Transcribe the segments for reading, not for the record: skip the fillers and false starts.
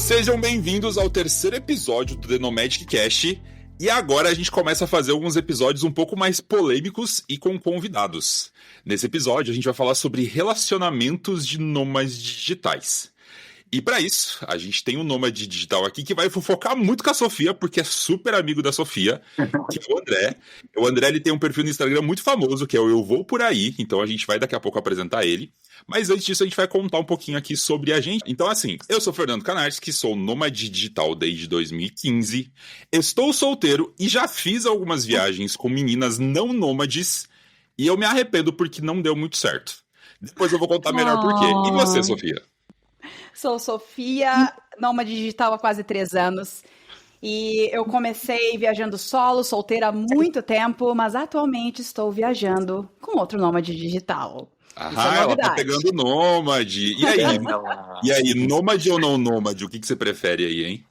Sejam bem-vindos ao terceiro episódio do The Nomadic Cast. E agora a gente começa a fazer alguns episódios um pouco mais polêmicos e com convidados. Nesse episódio a gente vai falar sobre relacionamentos de nômades digitais. E para isso, a gente tem um nômade digital aqui que vai fofocar muito com a Sofia, porque é super amigo da Sofia, que é o André. O André ele tem um perfil no Instagram muito famoso, que é o Eu Vou Por Aí, então a gente vai daqui a pouco apresentar ele. Mas antes disso, a gente vai contar um pouquinho aqui sobre a gente. Então, assim, eu sou Fernando Canardes, que sou nômade digital desde 2015. Estou solteiro e já fiz algumas viagens com meninas não nômades, e eu me arrependo porque não deu muito certo. Depois eu vou contar melhor por quê. E você, Sofia? Sou Sofia, nômade digital há quase 3 anos. E eu comecei viajando solo, solteira há muito tempo, mas atualmente estou viajando com outro nômade digital. Ela tá pegando nômade. E aí, nômade ou não nômade? O que você prefere aí, hein?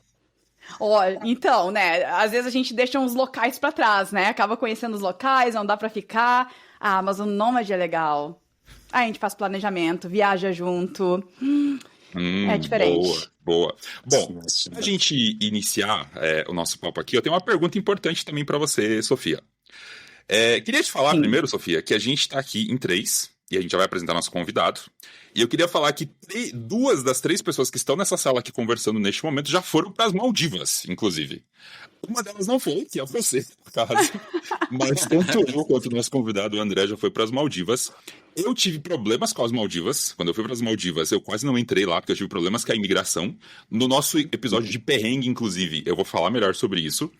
Olha, então, né, às vezes a gente deixa uns locais pra trás, né? Acaba conhecendo os locais, não dá pra ficar. Ah, mas o nômade é legal. Aí a gente faz planejamento, viaja junto. É diferente. Boa. Bom, pra gente iniciar o nosso papo aqui, eu tenho uma pergunta importante também pra você, Sofia. Queria te falar primeiro, Sofia, que a gente tá aqui em 3, e a gente já vai apresentar nosso convidado. E eu queria falar que 2 das 3 pessoas que estão nessa sala aqui conversando neste momento já foram para as Maldivas, inclusive. Uma delas não foi, que é você, no caso. Mas tanto eu quanto o nosso convidado, o André, já foi para as Maldivas. Eu tive problemas com as Maldivas. Quando eu fui para as Maldivas, eu quase não entrei lá, porque eu tive problemas com a imigração. No nosso episódio de perrengue, inclusive, eu vou falar melhor sobre isso.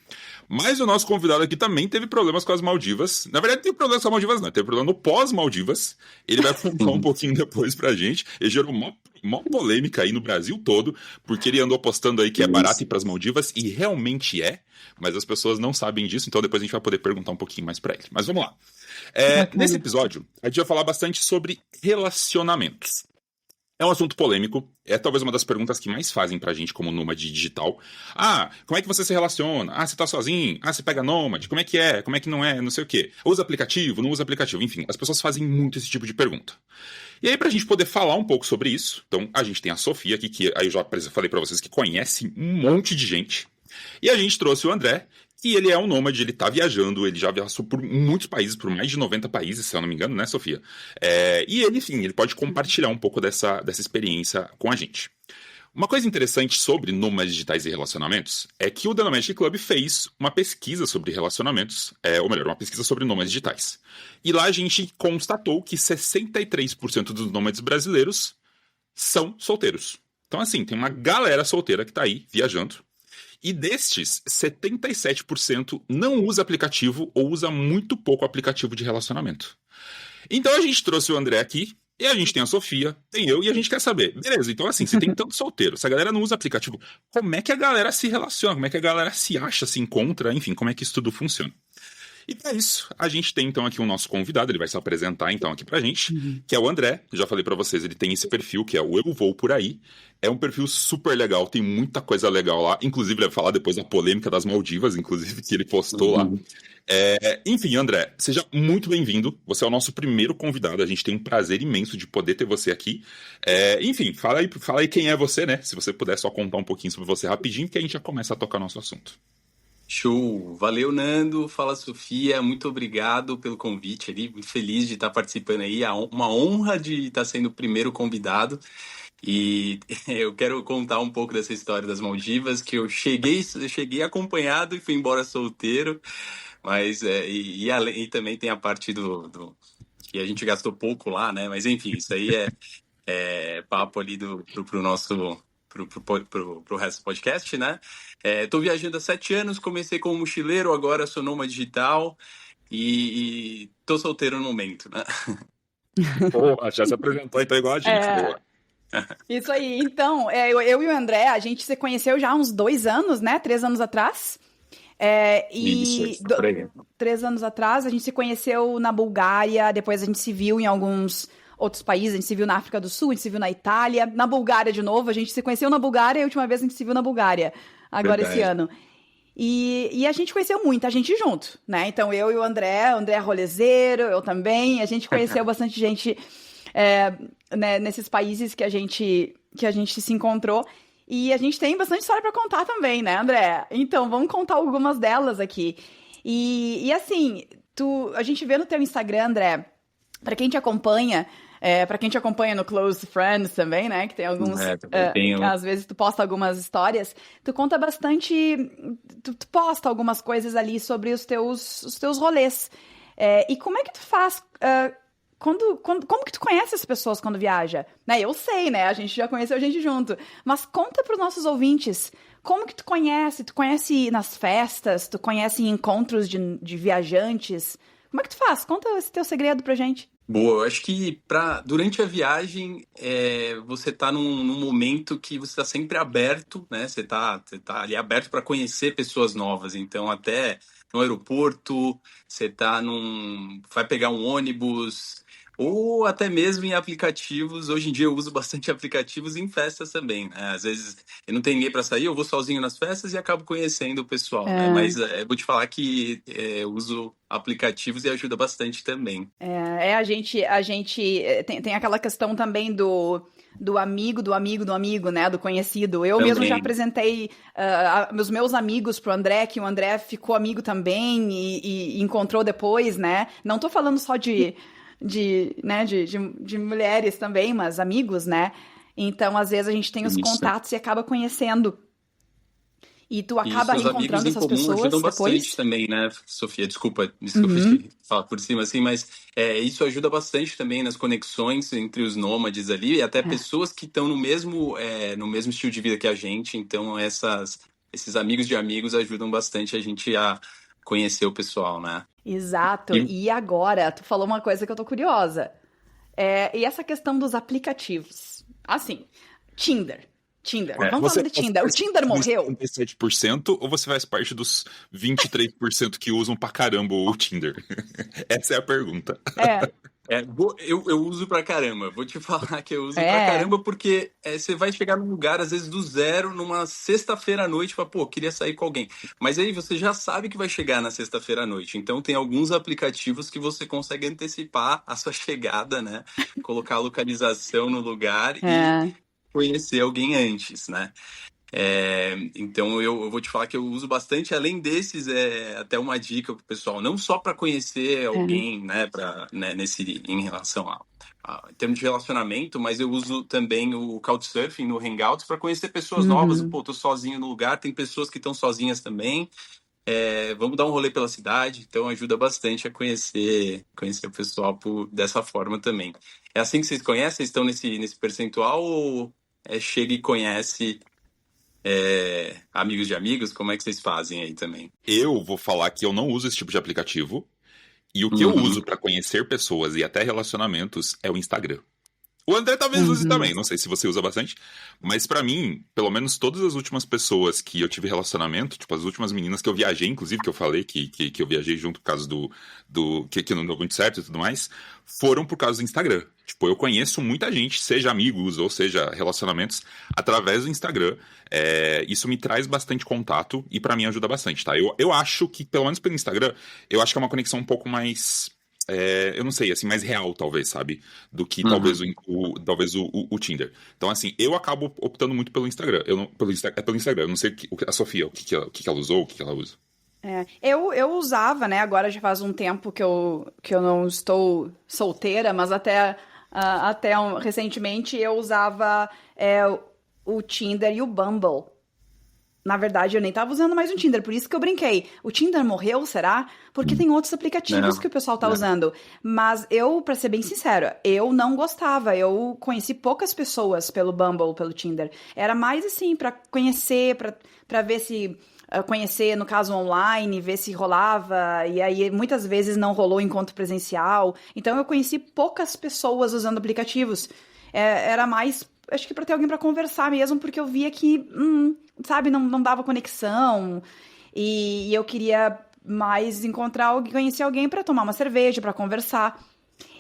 Mas o nosso convidado aqui também teve problemas com as Maldivas. Na verdade, não teve problemas com as Maldivas, não. Teve problema no pós-Maldivas. Ele vai contar um pouquinho depois pra gente. Ele gerou uma polêmica aí no Brasil todo, porque ele andou postando aí que é barato ir pras Maldivas, e realmente é, mas as pessoas não sabem disso, então depois a gente vai poder perguntar um pouquinho mais pra ele. Mas vamos lá. Nesse episódio, a gente vai falar bastante sobre relacionamentos. É um assunto polêmico, é talvez uma das perguntas que mais fazem pra gente como nômade digital. Como é que você se relaciona? Você tá sozinho? Você pega nômade? Como é que é? Como é que não é? Não sei o quê. Usa aplicativo? Não usa aplicativo? Enfim, as pessoas fazem muito esse tipo de pergunta. E aí, pra gente poder falar um pouco sobre isso, então a gente tem a Sofia aqui, que aí eu já falei pra vocês que conhece um monte de gente. E a gente trouxe o André, que ele é um nômade, ele tá viajando, ele já viajou por muitos países, por mais de 90 países, se eu não me engano, né, Sofia? E ele, enfim, ele pode compartilhar um pouco dessa experiência com a gente. Uma coisa interessante sobre nômades digitais e relacionamentos é que o The Nomadic Club fez uma pesquisa sobre relacionamentos, ou melhor, uma pesquisa sobre nômades digitais. E lá a gente constatou que 63% dos nômades brasileiros são solteiros. Então, assim, tem uma galera solteira que tá aí viajando. E destes, 77% não usa aplicativo ou usa muito pouco aplicativo de relacionamento. Então a gente trouxe o André aqui, e a gente tem a Sofia, tem eu, e a gente quer saber. Beleza, então assim, você tem tanto solteiro, se a galera não usa aplicativo, como é que a galera se relaciona? Como é que a galera se acha, se encontra? Enfim, como é que isso tudo funciona? E para isso, a gente tem então aqui o nosso convidado, ele vai se apresentar então aqui pra gente, que é o André. Já falei pra vocês, ele tem esse perfil que é o Eu Vou Por Aí. É um perfil super legal, tem muita coisa legal lá. Inclusive, ele vai falar depois da polêmica das Maldivas, inclusive, que ele postou lá. Enfim, André, seja muito bem-vindo. Você é o nosso primeiro convidado, a gente tem um prazer imenso de poder ter você aqui. Enfim, fala aí quem é você, né? Se você puder só contar um pouquinho sobre você rapidinho, que a gente já começa a tocar nosso assunto. Show! Valeu, Nando. Fala, Sofia. Muito obrigado pelo convite ali. Muito feliz de estar participando aí. Uma honra de estar sendo o primeiro convidado. E eu quero contar um pouco dessa história das Maldivas, que eu cheguei acompanhado e fui embora solteiro. Mas, e também tem a parte do que a gente gastou pouco lá, né? Mas, enfim, isso aí é papo ali pro nosso... Pro resto do podcast, né? Tô viajando há 7 anos, comecei como mochileiro, agora sou nômade digital e tô solteiro no momento, né? Pô, já se apresentou então igual a gente, boa. Isso aí, então, eu e o André, a gente se conheceu já há uns 2 anos, né? 3 anos atrás. 3 anos atrás, a gente se conheceu na Bulgária, depois a gente se viu em alguns outros países, a gente se viu na África do Sul, a gente se viu na Itália, na Bulgária de novo, a gente se conheceu na Bulgária e a última vez a gente se viu na Bulgária, agora esse ano. E a gente conheceu muita gente junto, né? Então eu e o André é rolezeiro, eu também, a gente conheceu bastante gente né, nesses países que a gente se encontrou. E a gente tem bastante história para contar também, né, André? Então, vamos contar algumas delas aqui. E assim, a gente vê no teu Instagram, André, para quem te acompanha, para quem te acompanha no Close Friends também, né, que tem alguns... às vezes tu posta algumas histórias, tu conta bastante... Tu posta algumas coisas ali sobre os teus rolês. E como é que tu faz... como que tu conhece as pessoas quando viaja? Né, eu sei, né? A gente já conheceu gente junto. Mas conta para os nossos ouvintes, como que tu conhece? Tu conhece nas festas? Tu conhece em encontros de viajantes? Como é que tu faz? Conta esse teu segredo pra gente. Boa, eu acho que durante a viagem você tá num momento que você está sempre aberto, né? Você tá ali aberto para conhecer pessoas novas. Então, até no aeroporto, você vai pegar um ônibus, ou até mesmo em aplicativos. Hoje em dia eu uso bastante aplicativos em festas também, né? Às vezes eu não tenho ninguém para sair, eu vou sozinho nas festas e acabo conhecendo o pessoal, né? Mas vou te falar que eu uso aplicativos e ajuda bastante também. A gente tem aquela questão também do amigo, né? Do conhecido. Eu também mesmo já apresentei os meus amigos pro André, que o André ficou amigo também e encontrou depois, né? Não tô falando só de mulheres também, mas amigos, né? Então, às vezes, a gente tem os contatos e acaba conhecendo. E tu acaba encontrando essas pessoas ajudam depois. Bastante também, né, Sofia? Desculpa falar por cima assim, mas isso ajuda bastante também nas conexões entre os nômades ali e até pessoas que estão no mesmo estilo de vida que a gente. Então, esses amigos de amigos ajudam bastante a gente a conhecer o pessoal, né? Exato. E agora, tu falou uma coisa que eu tô curiosa. E essa questão dos aplicativos. Assim, Tinder. Vamos falar de Tinder. O Tinder morreu? 57% ou você faz parte dos 23% que usam pra caramba o Tinder? Essa é a pergunta. Eu uso pra caramba. Vou te falar que eu uso pra caramba porque você vai chegar num lugar, às vezes, do zero, numa sexta-feira à noite, e fala, queria sair com alguém. Mas aí você já sabe que vai chegar na sexta-feira à noite. Então tem alguns aplicativos que você consegue antecipar a sua chegada, né? Colocar a localização no lugar e conhecer alguém antes, né? Então eu vou te falar que eu uso bastante. Além desses, até uma dica pro pessoal, não só para conhecer alguém, né, em relação em termos de relacionamento, mas eu uso também o Couchsurfing no Hangouts para conhecer pessoas novas. Tô sozinho no lugar, tem pessoas que estão sozinhas também. Vamos dar um rolê pela cidade, então ajuda bastante a conhecer o pessoal dessa forma também. É assim que vocês conhecem? Vocês estão nesse percentual ou chega e conhece amigos de amigos? Como é que vocês fazem aí também? Eu vou falar que eu não uso esse tipo de aplicativo. E o que eu uso pra conhecer pessoas e até relacionamentos é o Instagram. O André talvez use também, não sei se você usa bastante, mas pra mim, pelo menos todas as últimas pessoas que eu tive relacionamento, tipo as últimas meninas que eu viajei, inclusive, que eu falei que eu viajei junto por causa que não deu muito certo e tudo mais, foram por causa do Instagram. Tipo, eu conheço muita gente, seja amigos ou seja relacionamentos, através do Instagram. Isso me traz bastante contato e pra mim ajuda bastante, tá? Eu acho que, pelo menos pelo Instagram, eu acho que é uma conexão um pouco mais... eu não sei, assim, mais real, talvez, sabe? Do que talvez o Tinder. Então, assim, eu acabo optando muito pelo Instagram. Pelo Instagram. Eu não sei a Sofia, o que ela usou, o que ela usa. Eu usava, né? Agora já faz um tempo que eu não estou solteira, mas até recentemente eu usava o Tinder e o Bumble. Na verdade, eu nem tava usando mais o Tinder, por isso que eu brinquei. O Tinder morreu, será? Porque tem outros aplicativos que o pessoal tá usando. Mas pra ser bem sincero, eu não gostava. Eu conheci poucas pessoas pelo Bumble, pelo Tinder. Era mais assim, pra conhecer, pra ver se... conhecer, no caso, online, ver se rolava. E aí, muitas vezes, não rolou encontro presencial. Então, eu conheci poucas pessoas usando aplicativos. Era mais... acho que pra ter alguém pra conversar mesmo, porque eu via que, sabe, não dava conexão. E eu queria mais conhecer alguém pra tomar uma cerveja, pra conversar.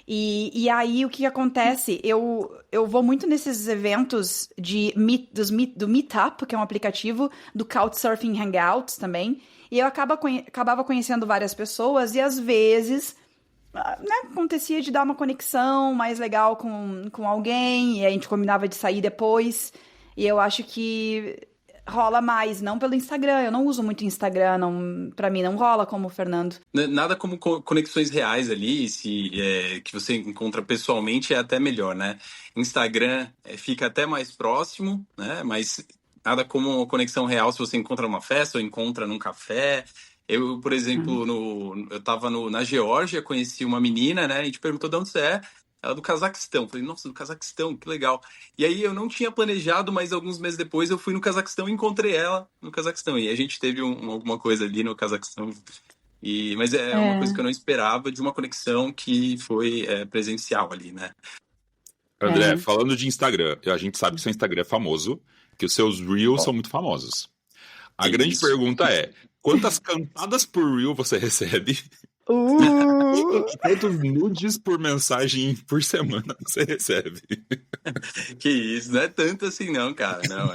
E aí, o que acontece? Eu vou muito nesses eventos do Meetup, que é um aplicativo, do Couchsurfing Hangouts também. E eu acabava conhecendo várias pessoas e, às vezes... né, acontecia de dar uma conexão mais legal com alguém, e a gente combinava de sair depois, E eu acho que rola mais, não pelo Instagram. Eu não uso muito Instagram, não, pra mim não rola como o Fernando. Nada como conexões reais ali, que você encontra pessoalmente é até melhor, né? Instagram fica até mais próximo, né? Mas nada como uma conexão real se você encontra numa festa ou encontra num café. Eu, por exemplo, eu estava na Geórgia, conheci uma menina, né? A gente perguntou de onde você é. Ela é do Cazaquistão. Falei, nossa, do Cazaquistão, que legal. E aí eu não tinha planejado, mas alguns meses depois eu fui no Cazaquistão e encontrei ela no Cazaquistão. E a gente teve alguma coisa ali no Cazaquistão. Mas é uma coisa que eu não esperava de uma conexão que foi presencial ali, né? André, falando de Instagram, a gente sabe que seu Instagram é famoso, que os seus Reels são muito famosos. A grande pergunta é, quantas cantadas por Reel você recebe? Quantos nudes por mensagem por semana você recebe? Que isso, não é tanto assim não, cara. Não,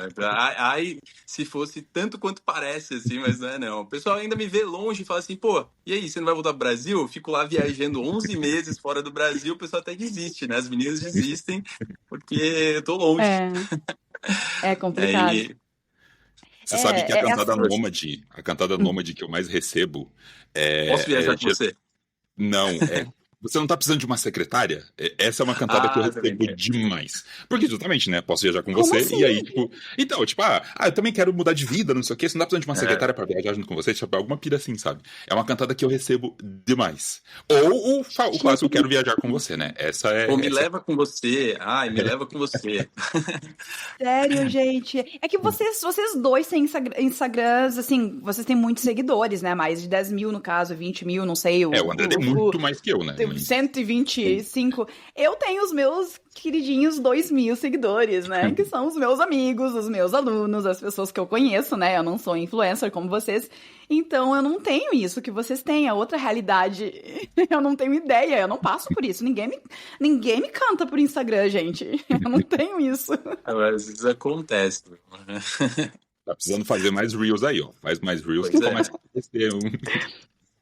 ai, se fosse tanto quanto parece, assim, mas não é não. O pessoal ainda me vê longe e fala assim, pô, e aí, você não vai voltar pro Brasil? Eu fico lá viajando 11 meses fora do Brasil, o pessoal até desiste, né? As meninas desistem porque eu tô longe. É complicado. Você sabe que a cantada nômade que eu mais recebo é... Posso viajar com você? Não, você não tá precisando de uma secretária? Essa é uma cantada que eu recebo demais. Porque, justamente, né? Posso viajar com você assim? e aí, tipo... Então, tipo, eu também quero mudar de vida, não sei o quê. Você não tá precisando de uma secretária pra viajar junto com você? Tipo, alguma pira assim, sabe? É uma cantada que eu recebo demais. Ou o clássico, eu quero viajar com você, né? Essa é... Ou me leva com você. Ai, me leva com você. Sério, gente. É que vocês dois têm Instagrams, assim, vocês têm muitos seguidores, né? Mais de 10 mil, no caso, 20 mil, não sei. O André tem muito mais que eu, né? 125. Eu tenho os meus queridinhos 2.000 seguidores, né? Que são os meus amigos, os meus alunos, as pessoas que eu conheço, né? Eu não sou influencer como vocês. Então, eu não tenho isso que vocês têm, a outra realidade. Eu não tenho ideia, eu não passo por isso. Ninguém me canta por Instagram, gente. Eu não tenho isso. Às vezes acontece. Tá precisando fazer mais Reels aí, ó. Faz mais Reels que começa a acontecer.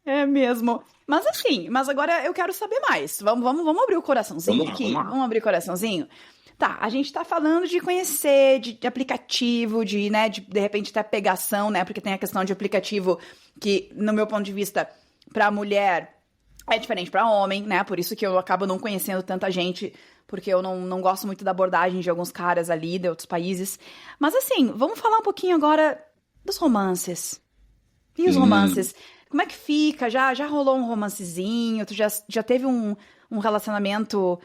É mesmo. Mas assim, agora eu quero saber mais. Vamos abrir o coraçãozinho aqui? Vamos abrir o coraçãozinho? Tá, a gente tá falando de conhecer, de aplicativo, né, de repente até pegação, né, porque tem a questão de aplicativo que, no meu ponto de vista, pra mulher é diferente pra homem, né, por isso que eu acabo não conhecendo tanta gente, porque eu não gosto muito da abordagem de alguns caras ali, de outros países. Mas assim, vamos falar um pouquinho agora dos romances. E os romances? Como é que fica? Já rolou um romancezinho? Tu já teve um relacionamento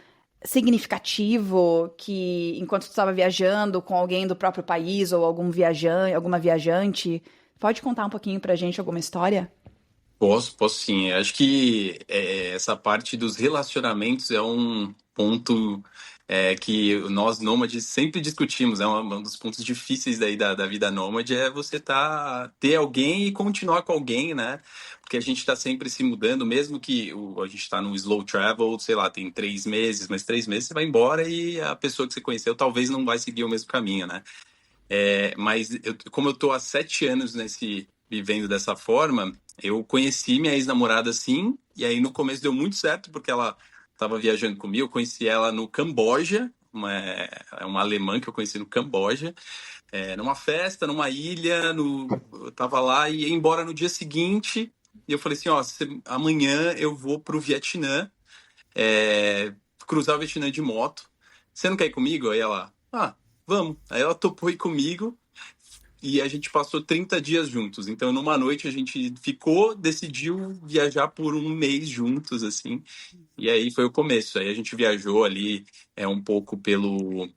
significativo que, enquanto tu estava viajando com alguém do próprio país ou alguma viajante? Pode contar um pouquinho pra gente alguma história? Posso sim. Acho que essa parte dos relacionamentos é um ponto que nós nômades sempre discutimos. É um dos pontos difíceis daí da vida nômade é você ter alguém e continuar com alguém, né? Porque a gente está sempre se mudando, mesmo que a gente está no slow travel, sei lá, tem 3 meses, mas 3 meses você vai embora e a pessoa que você conheceu talvez não vai seguir o mesmo caminho, né? Mas como eu tô há 7 anos vivendo dessa forma, eu conheci minha ex-namorada assim, e aí no começo deu muito certo, porque ela estava viajando comigo, eu conheci ela no Camboja, uma alemã que eu conheci no Camboja, numa festa, numa ilha, eu tava lá e ia embora no dia seguinte, e eu falei assim, ó, amanhã eu vou pro Vietnã, cruzar o Vietnã de moto, você não quer ir comigo? Aí ela, vamos. Aí ela topou ir comigo, e a gente passou 30 dias juntos. Então, numa noite, a gente decidiu viajar por um mês juntos, assim. E aí foi o começo. Aí a gente viajou ali um pouco pelo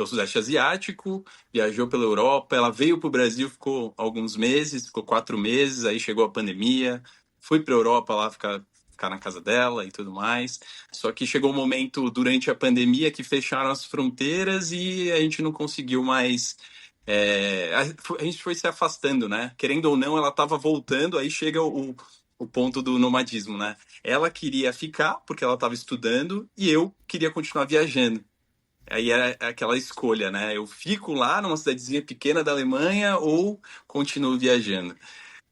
Sudeste Asiático, viajou pela Europa. Ela veio para o Brasil, ficou alguns meses, ficou 4 meses. Aí chegou a pandemia, fui para a Europa lá ficar na casa dela e tudo mais. Só que chegou um momento durante a pandemia que fecharam as fronteiras e a gente não conseguiu mais... a gente foi se afastando, né? Querendo ou não, ela estava voltando, aí chega o ponto do nomadismo, né? Ela queria ficar, porque ela estava estudando, e eu queria continuar viajando. Aí era aquela escolha, né? Eu fico lá numa cidadezinha pequena da Alemanha ou continuo viajando?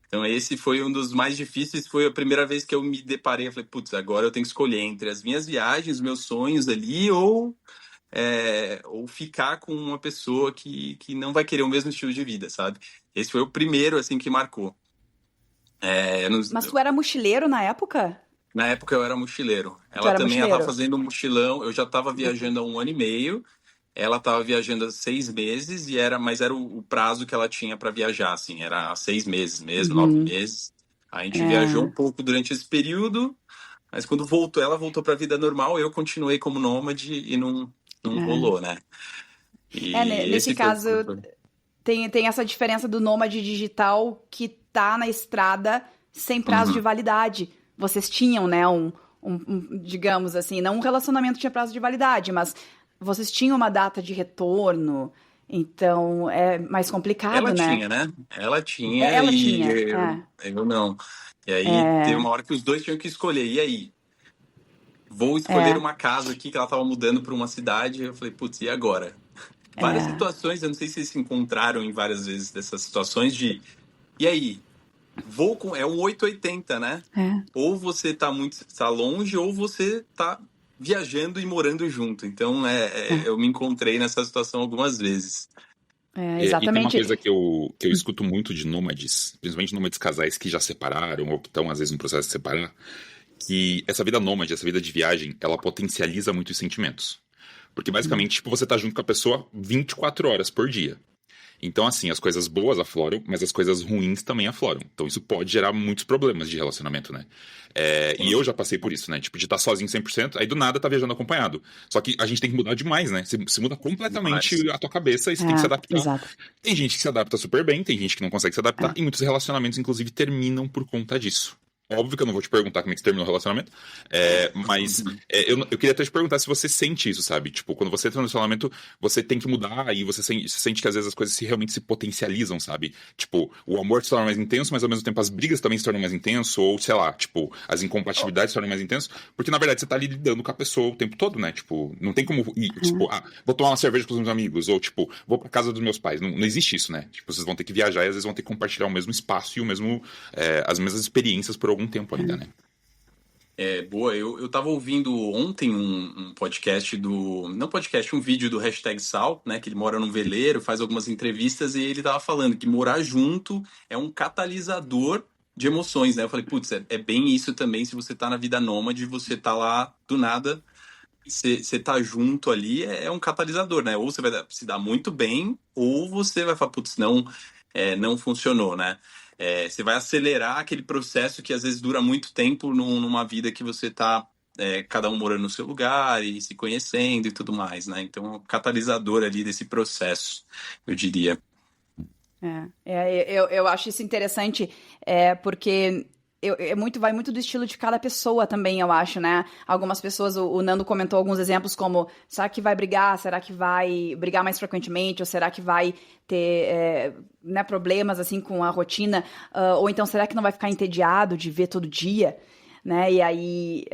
Então esse foi um dos mais difíceis, foi a primeira vez que eu me deparei, eu falei, putz, agora eu tenho que escolher entre as minhas viagens, meus sonhos ali, ou ou ficar com uma pessoa que não vai querer o mesmo estilo de vida, sabe? Esse foi o primeiro, assim, que marcou. Mas tu era mochileiro na época? Na época eu era mochileiro. Tu Ela era também mochileiro? estava fazendo um mochilão. Eu já estava viajando há 1 ano e meio. Ela estava viajando há 6 meses, mas era o prazo que ela tinha para viajar, assim. Era 6 meses mesmo, 9 meses. A gente viajou um pouco durante esse período, mas quando ela voltou para a vida normal, eu continuei como nômade e não rolou, né? E Nesse caso, tem essa diferença do nômade digital que tá na estrada sem prazo de validade. Vocês tinham, né, digamos assim, não um relacionamento tinha prazo de validade, mas vocês tinham uma data de retorno, então é mais complicado, ela né? tinha, né? Ela tinha Ela e tinha, eu não. E aí teve uma hora que os dois tinham que escolher. E aí? Vou escolher uma casa aqui que ela tava mudando para uma cidade. Eu falei, putz, e agora? Várias situações, eu não sei se vocês se encontraram em várias vezes dessas situações de... E aí? É um 880, né? Ou você tá longe, ou você tá viajando e morando junto. Então, eu me encontrei nessa situação algumas vezes. Exatamente. E tem uma coisa que eu escuto muito de nômades, principalmente nômades casais que já separaram ou que estão, às vezes, no processo de separar, que essa vida nômade, essa vida de viagem, ela potencializa muito os sentimentos. Porque, basicamente, tipo, você tá junto com a pessoa 24 horas por dia. Então, assim, as coisas boas afloram, mas as coisas ruins também afloram. Então, isso pode gerar muitos problemas de relacionamento, né? E eu já passei por isso, né? Tipo, de estar sozinho 100%, aí do nada tá viajando acompanhado. Só que a gente tem que mudar demais, né? Você muda completamente a tua cabeça e você tem que se adaptar. Exato. Tem gente que se adapta super bem, tem gente que não consegue se adaptar, e muitos relacionamentos, inclusive, terminam por conta disso. Óbvio que eu não vou te perguntar como é que você terminou o relacionamento, mas eu queria até te perguntar se você sente isso, sabe? Tipo, quando você entra no relacionamento, você tem que mudar e você sente que às vezes as coisas realmente se potencializam, sabe? Tipo, o amor se torna mais intenso, mas ao mesmo tempo as brigas também se tornam mais intenso, ou sei lá, tipo, as incompatibilidades se tornam mais intensas, porque na verdade você tá ali lidando com a pessoa o tempo todo, né? Tipo, não tem como ir, tipo, vou tomar uma cerveja com os meus amigos, ou tipo, vou pra casa dos meus pais. Não existe isso, né? Tipo, vocês vão ter que viajar e às vezes vão ter que compartilhar o mesmo espaço e as mesmas experiências por algum tempo ainda, né? Boa, eu tava ouvindo ontem um podcast não podcast, um vídeo do #Sal, né, que ele mora num veleiro, faz algumas entrevistas e ele tava falando que morar junto é um catalisador de emoções, né? Eu falei, putz, é bem isso também se você tá na vida nômade, você tá lá do nada, você tá junto ali, é um catalisador, né? Ou você vai se dar muito bem, ou você vai falar, putz, não funcionou, né? Você vai acelerar aquele processo que às vezes dura muito tempo numa vida que você tá cada um morando no seu lugar e se conhecendo e tudo mais, né? Então, é um catalisador ali desse processo, eu diria. Eu acho isso interessante, porque vai muito do estilo de cada pessoa também, eu acho, né? Algumas pessoas, o Nando comentou alguns exemplos como, será que vai brigar? Será que vai brigar mais frequentemente? Ou será que vai ter né, problemas, assim, com a rotina? Ou então, será que não vai ficar entediado de ver todo dia? Né? E aí,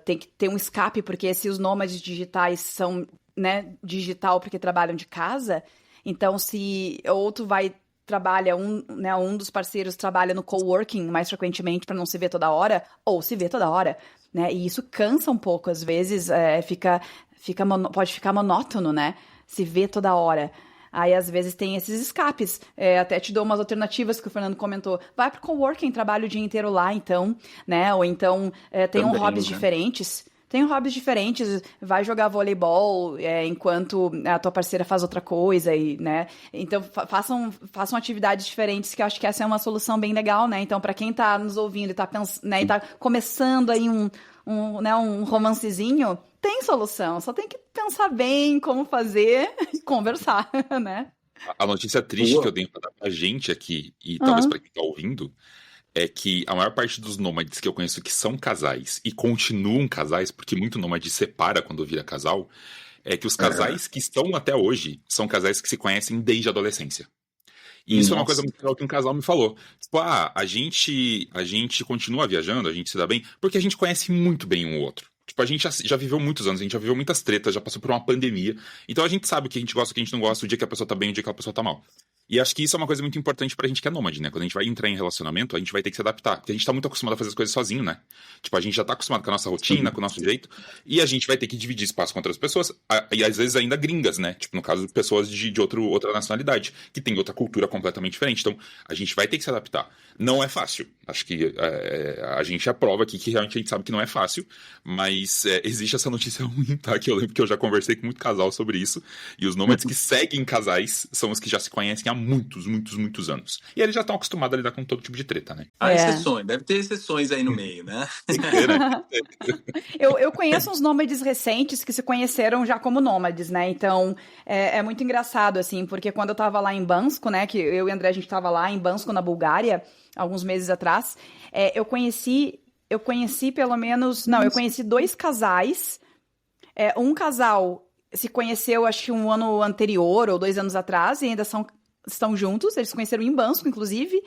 tem que ter um escape, porque se os nômades digitais são, né, digital porque trabalham de casa, então se outro trabalha, um dos parceiros trabalha no coworking mais frequentemente para não se ver toda hora, ou se vê toda hora, né? E isso cansa um pouco, às vezes pode ficar monótono, né? Se vê toda hora. Aí, às vezes, tem esses escapes. Até te dou umas alternativas que o Fernando comentou. Vai pro coworking, trabalha o dia inteiro lá, então, né? Ou então, tenham hobbies diferentes. Tem hobbies diferentes, vai jogar voleibol enquanto a tua parceira faz outra coisa, né? Então, façam atividades diferentes, que eu acho que essa é uma solução bem legal, né? Então, para quem tá nos ouvindo e tá pensando, né, e tá começando aí um romancezinho, tem solução, só tem que pensar bem como fazer e conversar, né? A notícia triste que eu tenho pra dar pra gente aqui, e talvez pra quem tá ouvindo, é que a maior parte dos nômades que eu conheço que são casais e continuam casais, porque muito nômade separa quando vira casal, é que os casais que estão até hoje são casais que se conhecem desde a adolescência. E isso é uma coisa muito legal que um casal me falou. Tipo, a gente continua viajando, a gente se dá bem, porque a gente conhece muito bem um outro. Tipo, a gente já viveu muitos anos, a gente já viveu muitas tretas, já passou por uma pandemia. Então a gente sabe o que a gente gosta, o que a gente não gosta, o dia que a pessoa tá bem, o dia que a pessoa tá mal. E acho que isso é uma coisa muito importante pra gente que é nômade, né? Quando a gente vai entrar em relacionamento, a gente vai ter que se adaptar. Porque a gente tá muito acostumado a fazer as coisas sozinho, né? Tipo, a gente já tá acostumado com a nossa rotina, com o nosso jeito, e a gente vai ter que dividir espaço com outras pessoas, e às vezes ainda gringas, né? Tipo, no caso, pessoas de outra nacionalidade, que tem outra cultura completamente diferente. Então, a gente vai ter que se adaptar. Não é fácil. Acho que a gente aprova aqui que realmente a gente sabe que não é fácil, mas existe essa notícia ruim, tá? Que eu lembro que eu já conversei com muito casal sobre isso, e os nômades que seguem casais são os que já se conhecem há muitos, muitos, muitos anos. E eles já estão acostumados a lidar com todo tipo de treta, né? Há exceções, deve ter exceções aí no meio, né? Tem que ter, né? Eu conheço uns nômades recentes que se conheceram já como nômades, né? Então, é muito engraçado, assim, porque quando eu tava lá em Bansko, né, que eu e o André, a gente tava lá em Bansko, na Bulgária, alguns meses atrás, eu conheci pelo menos... Não, eu conheci 2 casais. Um casal se conheceu, acho que um ano anterior ou 2 anos atrás, e ainda estão juntos. Eles se conheceram em Bansko, inclusive.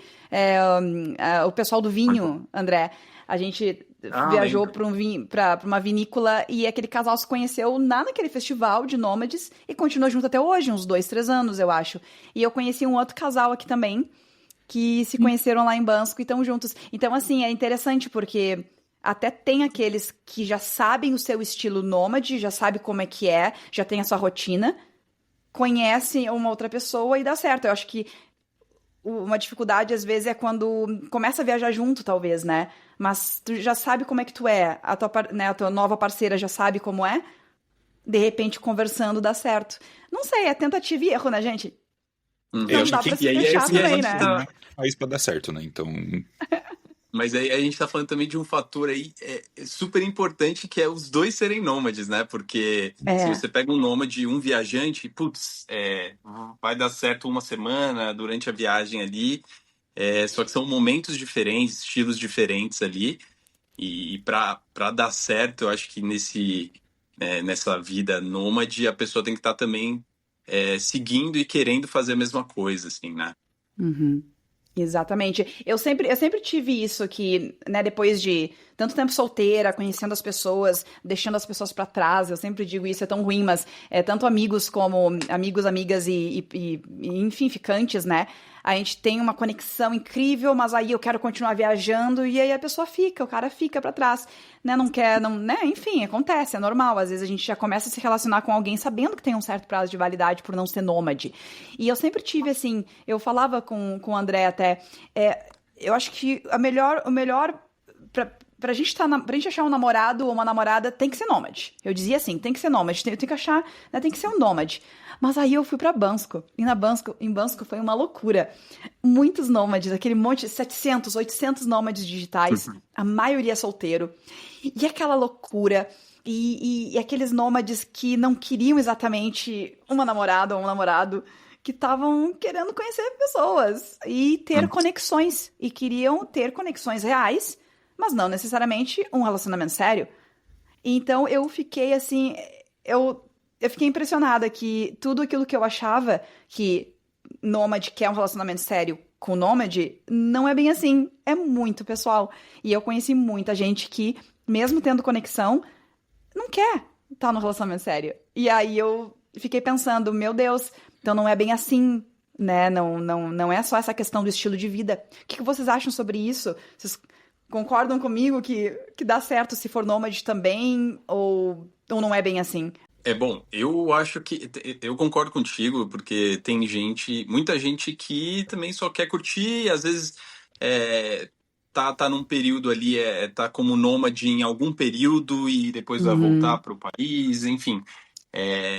O pessoal do vinho, André, a gente viajou para uma vinícola e aquele casal se conheceu naquele festival de nômades e continua junto até hoje, uns 2, 3 anos, eu acho. E eu conheci um outro casal aqui também, que se conheceram lá em Bansko e estão juntos. Então, assim, é interessante porque até tem aqueles que já sabem o seu estilo nômade, já sabe como é que já tem a sua rotina, conhece uma outra pessoa e dá certo. Eu acho que uma dificuldade, às vezes, é quando começa a viajar junto, talvez, né? Mas tu já sabe como é que tu é, a tua nova parceira já sabe como é, de repente, conversando, dá certo. Não sei, é tentativa e erro, né, gente? Eu Não acho dá que pra se fechar também, né? Faz pra dar certo, né? Então... Mas aí a gente tá falando também de um fator aí super importante, que é os dois serem nômades, né? Porque se você pega um nômade e um viajante, putz, vai dar certo uma semana durante a viagem ali, só que são momentos diferentes, estilos diferentes ali, e para dar certo, eu acho que nessa vida nômade, a pessoa tem que estar também seguindo e querendo fazer a mesma coisa, assim, né? Uhum. Exatamente. Eu sempre tive isso que, né, depois de tanto tempo solteira, conhecendo as pessoas, deixando as pessoas pra trás, eu sempre digo isso, é tão ruim, mas tanto amigos como amigos, amigas e enfim, ficantes, né? A gente tem uma conexão incrível, mas aí eu quero continuar viajando e aí a pessoa fica, o cara fica pra trás, né? Não quer, não, né? Enfim, acontece, é normal. Às vezes a gente já começa a se relacionar com alguém sabendo que tem um certo prazo de validade por não ser nômade. E eu sempre tive, assim, eu falava com o André até, eu acho que o melhor pra gente achar um namorado ou uma namorada, tem que ser nômade. Eu dizia assim, tem que ser nômade, tem que achar, né, tem que ser um nômade. Mas aí eu fui pra Bansko, e em Bansko foi uma loucura. Muitos nômades, aquele monte, 700, 800 nômades digitais, a maioria solteiro. E aquela loucura, e aqueles nômades que não queriam exatamente uma namorada ou um namorado, que estavam querendo conhecer pessoas e ter conexões, e queriam ter conexões reais, mas não necessariamente um relacionamento sério. Então eu fiquei assim, eu fiquei impressionada que tudo aquilo que eu achava que nômade quer um relacionamento sério com nômade, não é bem assim, é muito pessoal. E eu conheci muita gente que, mesmo tendo conexão, não quer estar no relacionamento sério. E aí eu fiquei pensando, meu Deus, então não é bem assim, né? Não é só essa questão do estilo de vida. O que vocês acham sobre isso? Vocês concordam comigo que dá certo se for nômade também, ou não é bem assim? Bom, eu acho que eu concordo contigo, porque tem muita gente que também só quer curtir, às vezes tá num período ali, tá como nômade em algum período e depois vai voltar para o país, enfim.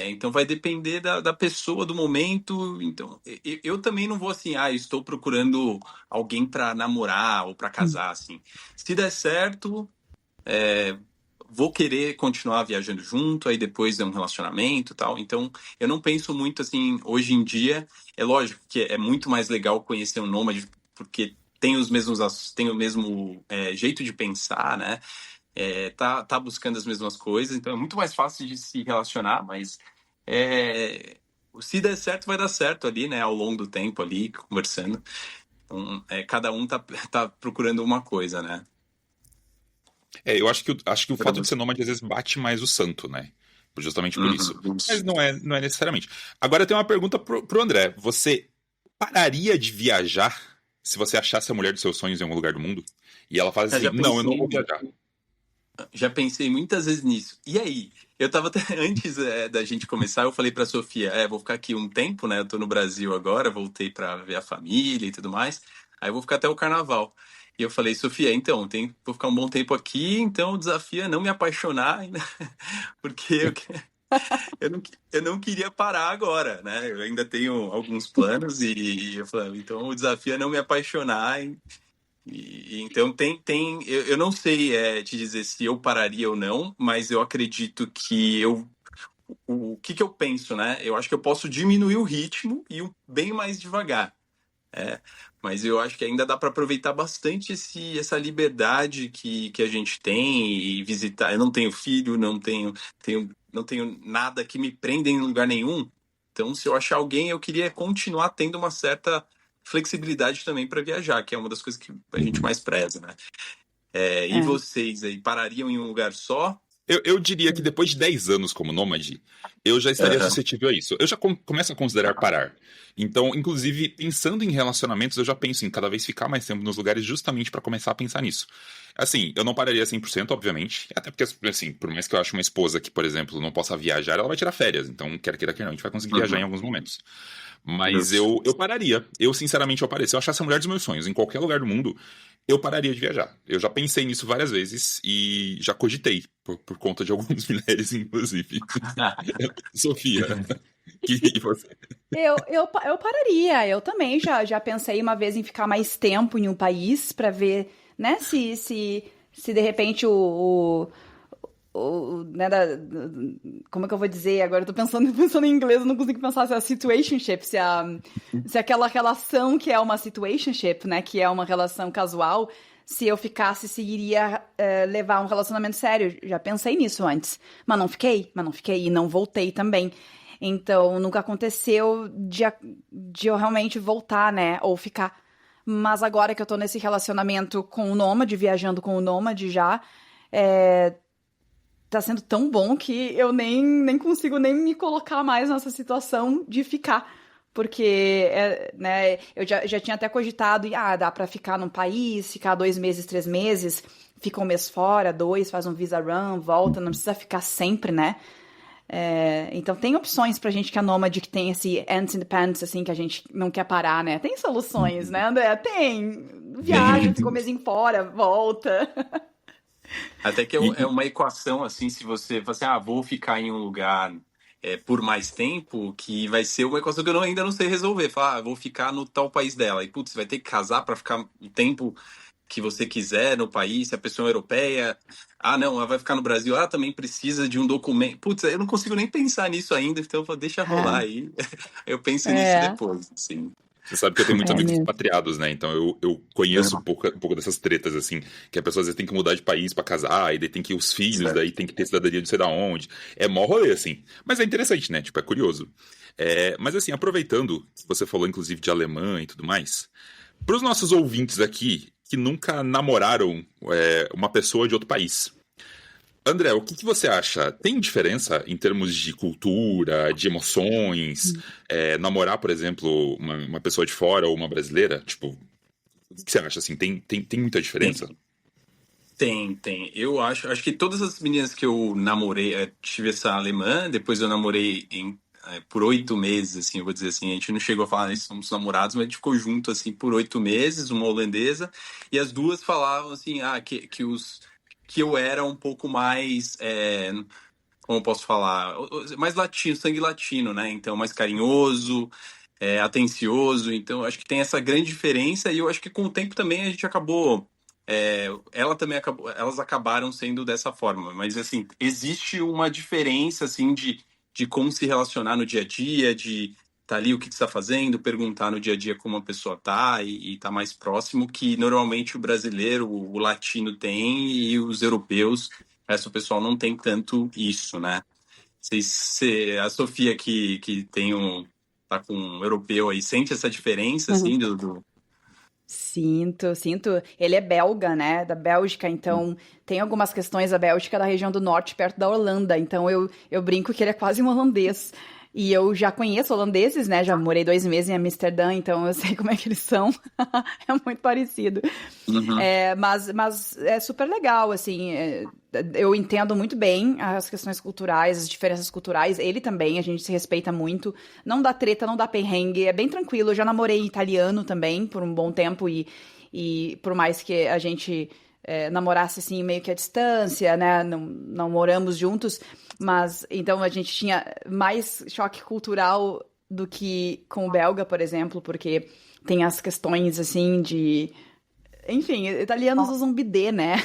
Então vai depender da pessoa, do momento. Então, eu também não vou assim, estou procurando alguém para namorar ou para casar, assim. Se der certo, vou querer continuar viajando junto, aí depois é um relacionamento e tal. Então, eu não penso muito assim, hoje em dia. É lógico que é muito mais legal conhecer um nômade, porque tem o mesmo jeito de pensar, né? Tá buscando as mesmas coisas, então é muito mais fácil de se relacionar, mas se der certo, vai dar certo ali, né? Ao longo do tempo ali, conversando. Então, cada um tá procurando uma coisa, né? Eu acho que o fato de ser nômade às vezes bate mais o santo, né? Justamente por isso. Mas não é necessariamente. Agora eu tenho uma pergunta pro André. Você pararia de viajar se você achasse a mulher dos seus sonhos em algum lugar do mundo? E ela fala Eu assim, já não, eu não pensei, vou viajar. já pensei muitas vezes nisso. E aí? Eu tava até, antes da gente começar, eu falei pra Sofia, vou ficar aqui um tempo, né? Eu tô no Brasil agora, voltei pra ver a família e tudo mais. Aí eu vou ficar até o carnaval. E eu falei, Sofia, então, vou ficar um bom tempo aqui, então o desafio é não me apaixonar, porque eu não queria parar agora, né? Eu ainda tenho alguns planos e eu falei, então o desafio é não me apaixonar. Então eu não sei te dizer se eu pararia ou não, mas eu acredito que o que que eu penso, né? Eu acho que eu posso diminuir o ritmo e ir bem mais devagar. É, mas eu acho que ainda dá para aproveitar bastante essa liberdade que a gente tem e visitar. Eu não tenho filho, não tenho nada que me prenda em lugar nenhum. Então, se eu achar alguém, eu queria continuar tendo uma certa flexibilidade também para viajar, que é uma das coisas que a gente mais preza, né? E É. vocês aí parariam em um lugar só? Eu diria que depois de 10 anos como nômade, eu já estaria Aham. suscetível a isso. Eu já começo a considerar parar. Então, inclusive, pensando em relacionamentos, eu já penso em cada vez ficar mais tempo nos lugares justamente para começar a pensar nisso. Assim, eu não pararia 100%, obviamente, até porque, assim, por mais que eu ache uma esposa que, por exemplo, não possa viajar, ela vai tirar férias. Então, quer queira, quer não, a gente vai conseguir viajar em Uhum. alguns momentos. Mas Justo. eu pararia. Eu, sinceramente, eu pararia. Se eu achasse a mulher dos meus sonhos em qualquer lugar do mundo, eu pararia de viajar. Eu já pensei nisso várias vezes e já cogitei, por conta de algumas mulheres, inclusive. Sofia, e você? Eu pararia. Eu também já pensei uma vez em ficar mais tempo em um país para ver, né, se de repente né, como é que eu vou dizer? Agora eu tô pensando em inglês, eu não consigo pensar se é a situationship, se aquela relação que é uma situationship, né, que é uma relação casual, se eu ficasse, se iria levar um relacionamento sério. Já pensei nisso antes, mas não fiquei e não voltei também. Então, nunca aconteceu de eu realmente voltar, né, ou ficar. Mas agora que eu tô nesse relacionamento com o Nômade, viajando com o Nômade já, é, tá sendo tão bom que eu nem consigo nem me colocar mais nessa situação de ficar. Porque, né, eu já tinha até cogitado, dá pra ficar num país, ficar 2 meses, 3 meses, fica um mês fora, 2, faz um visa run, volta, não precisa ficar sempre, né? Então tem opções pra gente que é nômade, que tem esse ants in the pants, assim, que a gente não quer parar, né? Tem soluções, né, André? Tem. Viaja, fica um mesinho fora, volta. Até que E, é uma equação, assim, se você fala assim, vou ficar em um lugar por mais tempo, que vai ser uma equação que eu ainda não sei resolver. Falar, vou ficar no tal país dela. E, putz, você vai ter que casar para ficar o tempo que você quiser no país, se a pessoa é europeia. Não, ela vai ficar no Brasil. Também precisa de um documento. Putz, eu não consigo nem pensar nisso ainda, então eu falo, deixa rolar aí. Eu penso nisso É, depois, assim. você sabe que eu tenho muitos é amigos mesmo. expatriados, né? Então eu conheço um pouco dessas tretas, assim, que a pessoa às vezes tem que mudar de país pra casar, e daí tem que os filhos, daí tem que ter cidadania de não sei da onde. É mó rolê, assim. Mas é interessante, né? Tipo, é curioso. Mas assim, aproveitando, você falou inclusive de alemã e tudo mais, pros nossos ouvintes aqui que nunca namoraram uma pessoa de outro país. André, o que que você acha? Tem diferença em termos de cultura, de emoções? Namorar, por exemplo, uma pessoa de fora ou uma brasileira? Tipo, o que que você acha, assim? Tem muita diferença? Tem. Eu acho que todas as meninas que eu namorei, tive essa alemã, depois eu namorei por 8 meses, assim, eu vou dizer assim, a gente não chegou a falar isso, somos namorados, mas a gente ficou junto, assim, por 8 meses, uma holandesa, e as duas falavam, assim, que eu era um pouco mais, como eu posso falar, mais latino, sangue latino, né? Então, mais carinhoso, atencioso. Então, acho que tem essa grande diferença e eu acho que com o tempo também a gente acabou. Ela também acabou, elas acabaram sendo dessa forma. Mas, assim, existe uma diferença, assim, de como se relacionar no dia a dia, de tá ali o que está fazendo, perguntar no dia a dia como a pessoa tá e tá mais próximo, que normalmente o brasileiro, o latino tem e os europeus, essa pessoal não tem tanto isso, né? A Sofia que tá com um europeu aí, sente essa diferença, assim, Sinto. Ele é belga, né? Da Bélgica, então tem algumas questões, a Bélgica é da região do norte, perto da Holanda, então eu brinco que ele é quase um holandês. E eu já conheço holandeses, né? Já morei 2 meses em Amsterdã, então eu sei como é que eles são. É muito parecido. Uhum. Mas é super legal, assim. Eu entendo muito bem as questões culturais, as diferenças culturais. Ele também, a gente se respeita muito. Não dá treta, não dá perrengue. É bem tranquilo. Eu já namorei italiano também por um bom tempo e por mais que a gente namorasse assim meio que à distância, né? Não moramos juntos, mas então a gente tinha mais choque cultural do que com o belga, por exemplo, porque tem as questões assim de. Enfim, italianos usam bidê, né?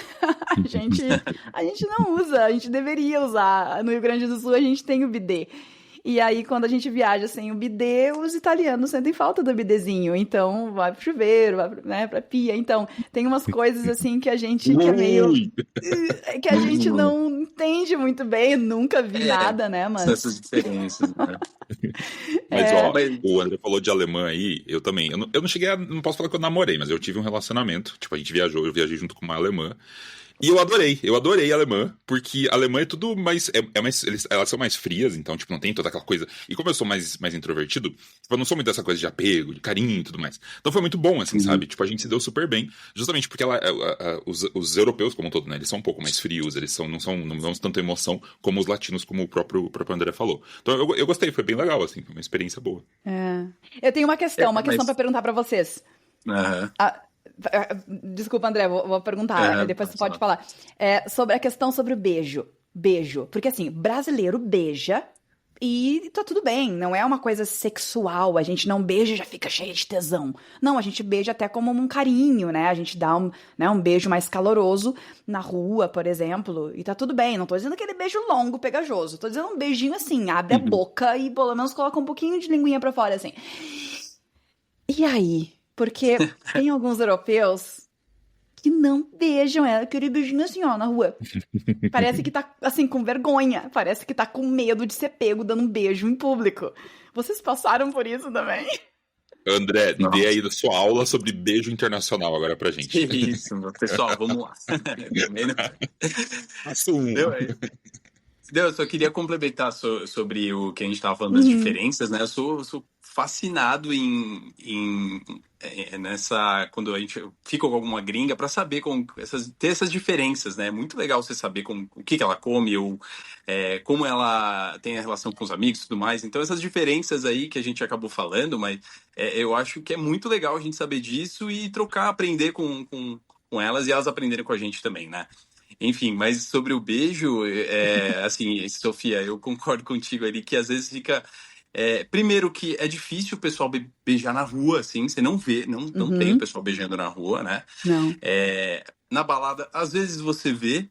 A gente não usa, a gente deveria usar. No Rio Grande do Sul a gente tem o bidê. E aí, quando a gente viaja sem o bidê, os italianos sentem falta do bidezinho. Então, vai pro chuveiro, vai né, pra pia. Então, tem umas coisas assim que a gente que é meio. Que a gente não entende muito bem, nunca vi nada, né? Mas. Essas diferenças, né? Mas, ó, o André falou de alemã aí, eu também. Eu não cheguei a. Não posso falar que eu namorei, mas eu tive um relacionamento. Tipo, a gente viajou, eu viajei junto com uma alemã. E eu adorei alemã, porque alemã é tudo mais, elas são mais frias, então, tipo, não tem toda aquela coisa, e como eu sou mais introvertido, tipo, eu não sou muito dessa coisa de apego, de carinho e tudo mais, então foi muito bom, assim, sabe, tipo, a gente se deu super bem, justamente porque os europeus como um todo, né, eles são um pouco mais frios, eles não dão tanta emoção como os latinos, como o próprio André falou, então eu gostei, foi bem legal, assim, foi uma experiência boa. Eu tenho uma questão pra perguntar pra vocês. Uhum. Desculpa, André, vou perguntar, depois você pode falar. Sobre a questão sobre o beijo. Beijo. Porque, assim, brasileiro beija e tá tudo bem. Não é uma coisa sexual. A gente não beija e já fica cheio de tesão. Não, a gente beija até como um carinho, né? A gente dá um beijo mais caloroso na rua, por exemplo. E tá tudo bem. Não tô dizendo aquele beijo longo, pegajoso. Tô dizendo um beijinho assim, abre a boca e pelo menos coloca um pouquinho de linguinha pra fora, assim. E aí? Porque tem alguns europeus que não beijam aquele beijinho assim, ó, na rua. Parece que tá, assim, com vergonha. Parece que tá com medo de ser pego dando um beijo em público. Vocês passaram por isso também? André, dê aí da sua aula sobre beijo internacional agora pra gente. Isso, pessoal, vamos lá. Eu só queria complementar sobre o que a gente estava falando das diferenças, né? Eu sou fascinado quando a gente fica com alguma gringa para saber ter essas diferenças, né? É muito legal você saber o que ela come ou como ela tem a relação com os amigos e tudo mais. Então essas diferenças aí que a gente acabou falando, mas eu acho que é muito legal a gente saber disso e trocar, aprender com elas e elas aprenderem com a gente também, né? Enfim, mas sobre o beijo, assim, Sofia, eu concordo contigo ali que às vezes fica... primeiro que é difícil o pessoal beijar na rua, assim, você não vê, não tem o pessoal beijando na rua, né? Não. Na balada, às vezes você vê.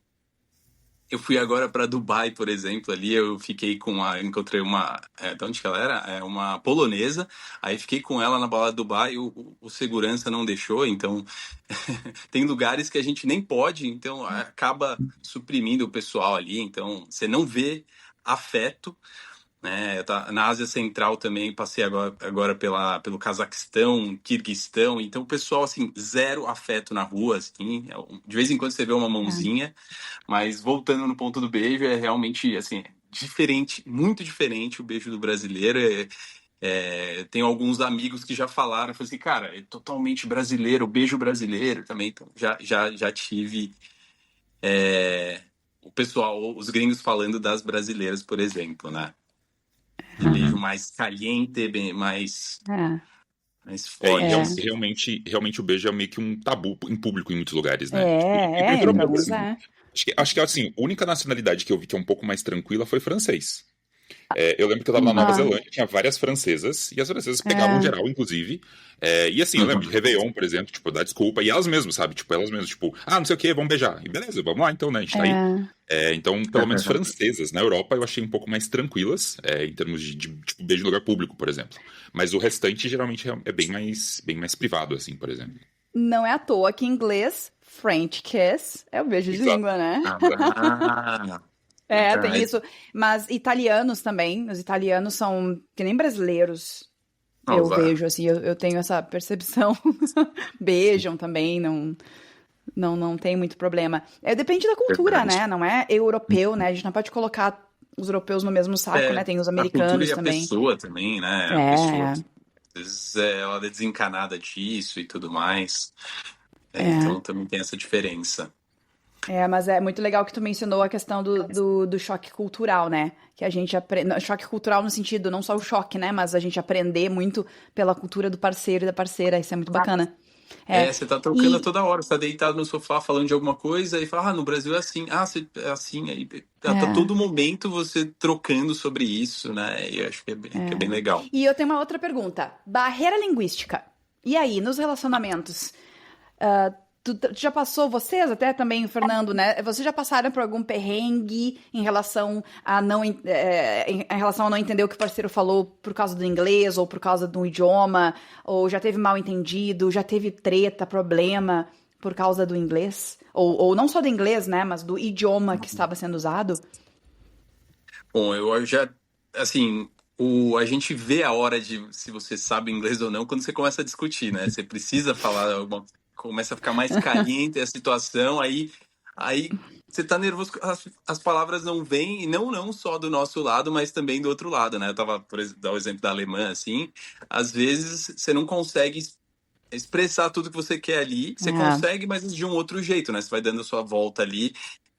Eu fui agora para Dubai, por exemplo, ali eu fiquei encontrei uma, de onde que ela era? Uma polonesa, aí fiquei com ela na balada de Dubai, o segurança não deixou, então tem lugares que a gente nem pode, então acaba suprimindo o pessoal ali, então você não vê afeto, né? Na Ásia Central também passei agora pelo Cazaquistão, Quirguistão, então o pessoal assim zero afeto na rua, assim, de vez em quando você vê uma mãozinha, mas voltando no ponto do beijo é realmente assim diferente, muito diferente o beijo do brasileiro. Tenho alguns amigos que já falaram, assim, cara, é totalmente brasileiro, o beijo brasileiro também, então já tive o pessoal, os gringos falando das brasileiras, por exemplo, né? De beijo mais caliente, bem mais forte. Realmente o beijo é meio que um tabu em público em muitos lugares, né? Acho que assim, a única nacionalidade que eu vi que é um pouco mais tranquila foi francês. Eu lembro que eu tava na Nova Zelândia, tinha várias francesas, e as francesas pegavam geral, inclusive. E assim, eu lembro de Réveillon, por exemplo, tipo, dar desculpa, e elas mesmas, sabe? Tipo, elas mesmas, tipo, não sei o que, vamos beijar. E beleza, vamos lá então, né? A gente tá aí. Então, pelo menos francesas. Na Europa eu achei um pouco mais tranquilas, em termos de tipo, beijo em lugar público, por exemplo. Mas o restante, geralmente, é bem mais privado, assim, por exemplo. Não é à toa que em inglês, French kiss é o beijo de língua, né? Tem isso. Mas italianos também. Os italianos são que nem brasileiros. Eu vejo, assim, eu tenho essa percepção. Beijam também, não... Não tem muito problema. Depende da cultura, Verdade. né? Não é europeu, né? A gente não pode colocar os europeus no mesmo saco, né? Tem os A cultura americanos e a também. pessoa também, né? A pessoa, É, às vezes, ela é desencanada disso e tudo mais. é. Então também tem essa diferença. Mas é muito legal que tu mencionou a questão do choque cultural, né? Que a gente aprende. Choque cultural no sentido, não só o choque, né? Mas a gente aprender muito pela cultura do parceiro e da parceira. Isso é muito bacana. Você tá trocando a E. toda hora, você tá deitado no sofá falando de alguma coisa e fala, no Brasil é assim, é assim, aí tá É, todo momento você trocando sobre isso, né? E eu acho que é bem legal. e eu tenho uma outra pergunta. Barreira linguística. E aí, nos relacionamentos? Tu já passou, vocês até também, Fernando, né? Vocês já passaram por algum perrengue em relação a em relação a não entender o que o parceiro falou por causa do inglês ou por causa do idioma? Ou já teve mal entendido, já teve treta, problema por causa do inglês? Ou não só do inglês, né? Mas do idioma que estava sendo usado? Bom, eu já, assim, a gente vê a hora de se você sabe inglês ou não quando você começa a discutir, né? Você precisa falar começa a ficar mais caliente a situação, aí você tá nervoso, as palavras não vêm, e não só do nosso lado, mas também do outro lado, né? Eu tava, por exemplo, dar o exemplo da alemã, assim, às vezes você não consegue expressar tudo que você quer ali, você É, consegue, mas de um outro jeito, né? Você vai dando a sua volta ali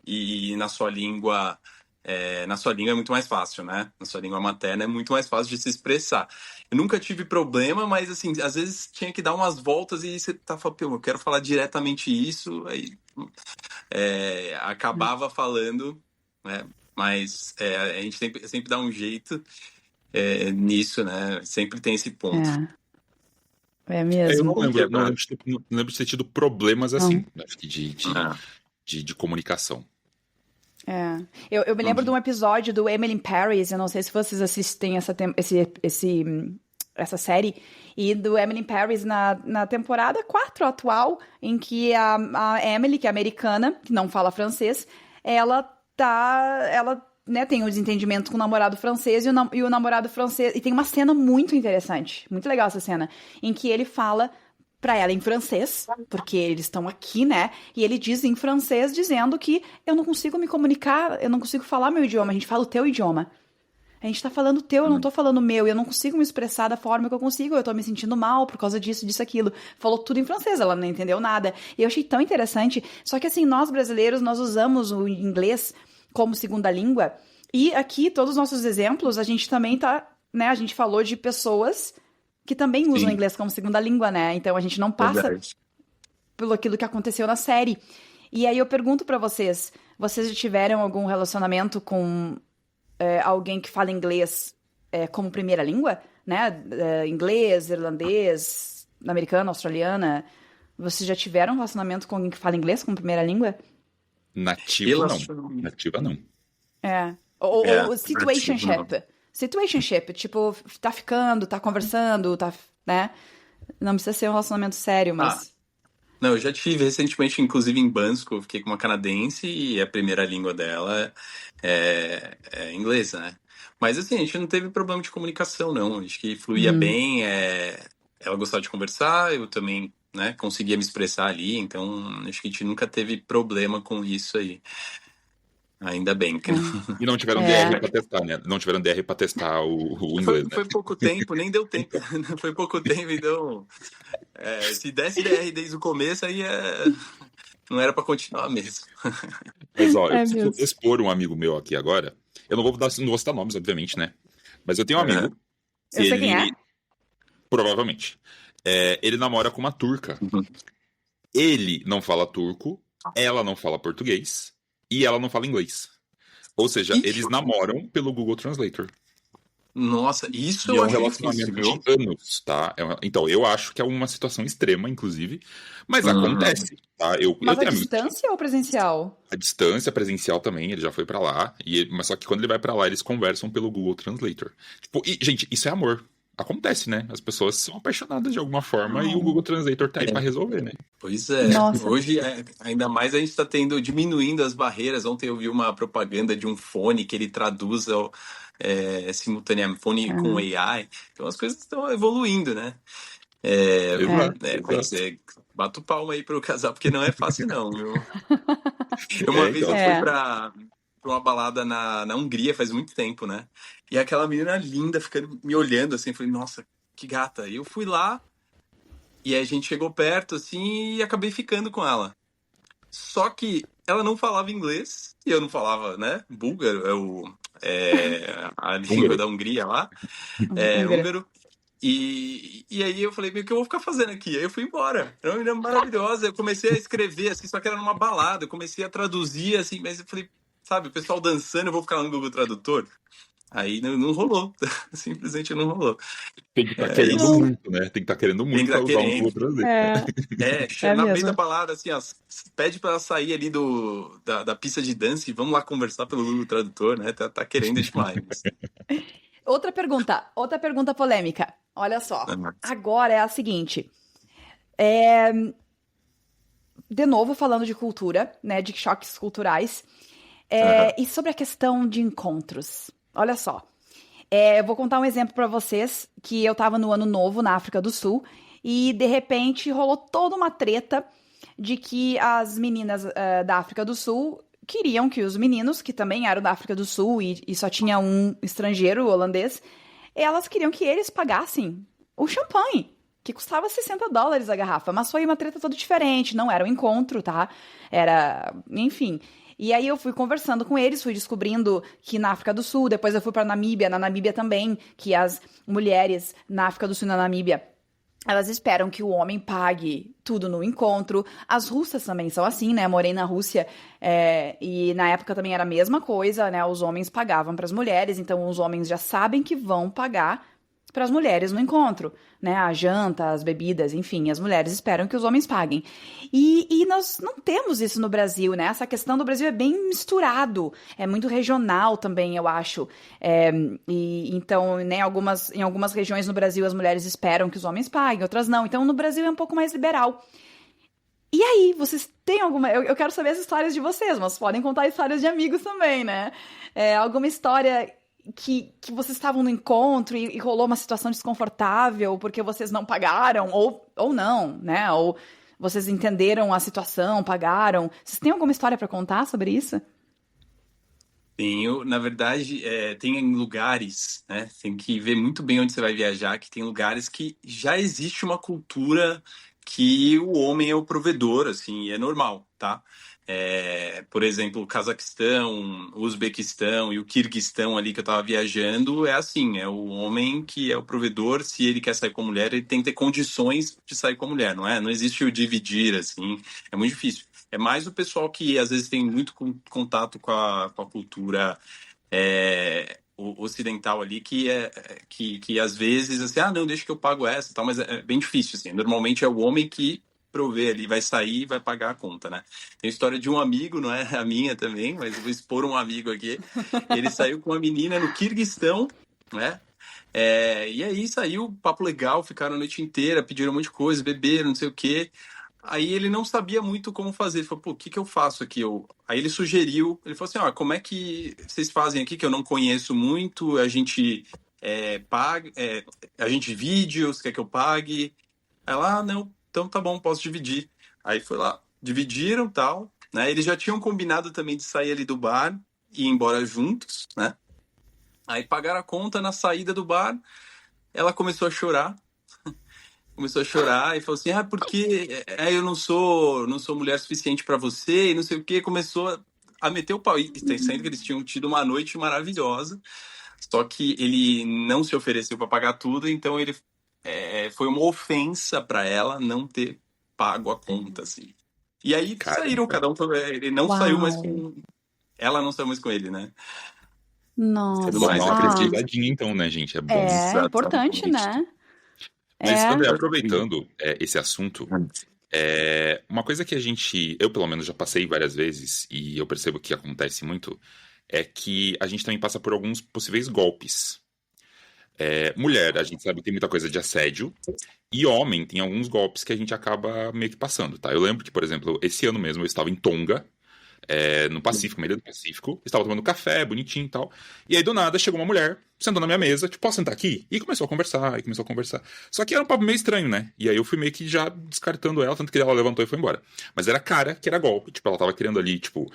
e na sua língua é muito mais fácil, né? Na sua língua materna é muito mais fácil de se expressar. Eu nunca tive problema, mas assim, às vezes tinha que dar umas voltas e você tá falando, eu quero falar diretamente isso, aí acabava falando, né? Mas a gente sempre dá um jeito nisso, né? Sempre tem esse ponto. é Eu não mesmo. Como que lembro, é não pra... lembro não lembro de ter tido problemas Não. assim, acho que Ah, de comunicação. É. Eu me lembro de um episódio do Emily in Paris, eu não sei se vocês assistem essa série, e do Emily in Paris na temporada 4 atual, em que a Emily, que é americana, que não fala francês, ela, né, tem um desentendimento com o namorado francês, e o namorado francês, e tem uma cena muito interessante, muito legal essa cena, em que ele fala pra ela em francês, porque eles estão aqui, né? E ele diz em francês, dizendo que eu não consigo me comunicar, eu não consigo falar meu idioma, a gente fala o teu idioma. A gente tá falando o teu, eu não tô falando o meu, e eu não consigo me expressar da forma que eu consigo, eu tô me sentindo mal por causa disso, disso, aquilo. Falou tudo em francês, ela não entendeu nada. E eu achei tão interessante. Só que assim, nós brasileiros, nós usamos o inglês como segunda língua, e aqui, todos os nossos exemplos, a gente também tá, né? A gente falou de pessoas que também usam sim, inglês como segunda língua, né? Então a gente não passa verdade. pelo aquilo que aconteceu na série. E aí eu pergunto pra vocês já tiveram algum relacionamento com alguém que fala inglês como primeira língua, né? Inglês, irlandês, americana, australiana. Vocês já tiveram um relacionamento com alguém que fala inglês como primeira língua? Nativo não. Relacionamento. Nativa não. Ou Nativo não. situationship. Situationship, tipo, tá ficando, tá conversando, tá, né? Não precisa ser um relacionamento sério, Ah, mas. não, eu já tive recentemente, inclusive em Bansko, eu fiquei com uma canadense e a primeira língua dela é inglês, né? Mas assim, a gente não teve problema de comunicação, não. Acho que fluía Uhum. bem, ela gostava de conversar, eu também, né, conseguia me expressar ali, então acho que a gente nunca teve problema com isso aí. Ainda bem que não. E não tiveram DR É. pra testar, né? Não tiveram DR pra testar o Foi, inglês, né? foi pouco tempo, nem deu tempo. Foi pouco tempo, então. Se desse DR desde o começo, aí não era pra continuar mesmo. Mas, ó, eu É preciso mesmo. expor um amigo meu aqui agora. Eu não vou citar nomes, obviamente, né? Mas eu tenho um Aham. amigo que Eu sei quem é. provavelmente, ele namora com uma turca. Uhum. Ele não fala turco, ela não fala português e ela não fala inglês. Ou seja, Ixi, eles namoram pelo Google Translator. nossa, isso E eu é um acho difícil, relacionamento de viu? anos, tá? Então, eu acho que é uma situação extrema, inclusive, mas Uhum. acontece, tá? Eu Mas a tenho amigos que distância ou presencial? a distância presencial também, ele já foi pra lá, mas só que quando ele vai pra lá, eles conversam pelo Google Translator. Tipo, e, gente, isso é amor. Acontece, né? As pessoas são apaixonadas de alguma forma e o Google Translator tá aí pra resolver, né? Pois é. Nossa. Hoje, ainda mais a gente está diminuindo as barreiras. Ontem eu vi uma propaganda de um fone que ele traduz simultaneamente, fone com É. AI. Então as coisas estão evoluindo, né? Mas bato palma aí pro casal, porque não é fácil não, viu? Uma vez eu então. fui pra uma balada na Hungria, faz muito tempo, né? E aquela menina linda ficando me olhando assim, eu falei, nossa, que gata. E eu fui lá, e aí a gente chegou perto, assim, e acabei ficando com ela. Só que ela não falava inglês, e eu não falava, né? Búlgaro, a língua Húngaro. da Hungria lá, Húngaro. húngaro. E aí eu falei, meu, o que eu vou ficar fazendo aqui? Aí eu fui embora. Era uma menina maravilhosa. Eu comecei a escrever, assim, só que era numa balada. Eu comecei a traduzir, assim, mas eu falei, sabe, o pessoal dançando, eu vou ficar lá no Google Tradutor? Aí não rolou. Simplesmente não rolou. Tem que estar É querendo isso. muito, né? Tem que estar querendo Tem muito que pra estar usar um querendo. Google Tradutor. É Na meio da mesmo. balada, assim, ó, pede pra ela sair ali da pista de dança e vamos lá conversar pelo Google Tradutor, né? Tá querendo demais. Outra pergunta polêmica. Olha só. Agora é a seguinte. De novo, falando de cultura, né? De choques culturais. E sobre a questão de encontros. Olha só. Eu vou contar um exemplo pra vocês, que eu tava no Ano Novo na África do Sul e de repente rolou toda uma treta de que as meninas da África do Sul queriam que os meninos, que também eram da África do Sul e só tinha um estrangeiro holandês, elas queriam que eles pagassem o champanhe, que custava $60 a garrafa, mas foi uma treta toda diferente, não era um encontro, tá? Era, enfim. E aí eu fui conversando com eles, fui descobrindo que na África do Sul, depois eu fui pra Namíbia, na Namíbia também, que as mulheres na África do Sul e na Namíbia, elas esperam que o homem pague tudo no encontro. As russas também são assim, né? Morei na Rússia e na época também era a mesma coisa, né? Os homens pagavam para as mulheres, então os homens já sabem que vão pagar para as mulheres no encontro, né? A janta, as bebidas, enfim, as mulheres esperam que os homens paguem. E nós não temos isso no Brasil, né? Essa questão do Brasil é bem misturado, é muito regional também, eu acho. Então, né, em algumas regiões no Brasil as mulheres esperam que os homens paguem, outras não. Então, no Brasil é um pouco mais liberal. E aí, vocês têm alguma... Eu quero saber as histórias de vocês, mas podem contar histórias de amigos também, né? Alguma história que vocês estavam no encontro e rolou uma situação desconfortável porque vocês não pagaram, ou não, né? Ou vocês entenderam a situação, pagaram. Vocês têm alguma história para contar sobre isso? Tenho, na verdade, tem lugares, né? Tem que ver muito bem onde você vai viajar, que tem lugares que já existe uma cultura que o homem é o provedor, assim, e é normal, tá? Por exemplo, o Cazaquistão, o Uzbequistão e o Quirguistão ali que eu tava viajando, é assim, é o homem que é o provedor, se ele quer sair com a mulher, ele tem que ter condições de sair com a mulher, não é? Não existe o dividir, assim, é muito difícil. É mais o pessoal que às vezes tem muito contato com a cultura ocidental ali, que às vezes, assim, não, deixa que eu pago essa e tal, mas é bem difícil, assim. Normalmente é o homem que provê ali, vai sair e vai pagar a conta, né? Tem a história de um amigo, não é a minha também, mas eu vou expor um amigo aqui. Ele saiu com uma menina no Quirguistão, né? E aí saiu, papo legal, ficaram a noite inteira, pediram um monte de coisa, beberam, não sei o quê. Aí ele não sabia muito como fazer. Ele falou, pô, o que eu faço aqui? Aí ele sugeriu, ele falou assim, como é que vocês fazem aqui, que eu não conheço muito, a gente paga, a gente divide, você quer que eu pague? Ela, não, então tá bom, posso dividir. Aí foi lá, dividiram tal, né? Eles já tinham combinado também de sair ali do bar e ir embora juntos, né? Aí pagaram a conta na saída do bar, ela começou a chorar e falou assim, porque eu não sou mulher suficiente para você e não sei o que, começou a meter o pau, e sendo que eles tinham tido uma noite maravilhosa, só que ele não se ofereceu para pagar tudo, então ele foi uma ofensa para ela não ter pago a conta, assim. E aí saíram, cada um, ele não saiu mais com... Ela não saiu mais com ele, né? Nossa. Vamos dar uma precisadinha então, né, gente? É bom. É importante, né? Mas, André, aproveitando esse assunto, uma coisa que eu pelo menos já passei várias vezes, e eu percebo que acontece muito, é que a gente também passa por alguns possíveis golpes. Mulher, a gente sabe que tem muita coisa de assédio, e homem tem alguns golpes que a gente acaba meio que passando, tá? Eu lembro que, por exemplo, esse ano mesmo eu estava em Tonga, no Pacífico, na ilha do Pacífico, estava tomando café, bonitinho e tal, e aí do nada chegou uma mulher, sentou na minha mesa, tipo, posso sentar aqui? E começou a conversar. Só que era um papo meio estranho, né? E aí eu fui meio que já descartando ela, tanto que ela levantou e foi embora. Mas era cara que era golpe, tipo, ela tava querendo ali, tipo,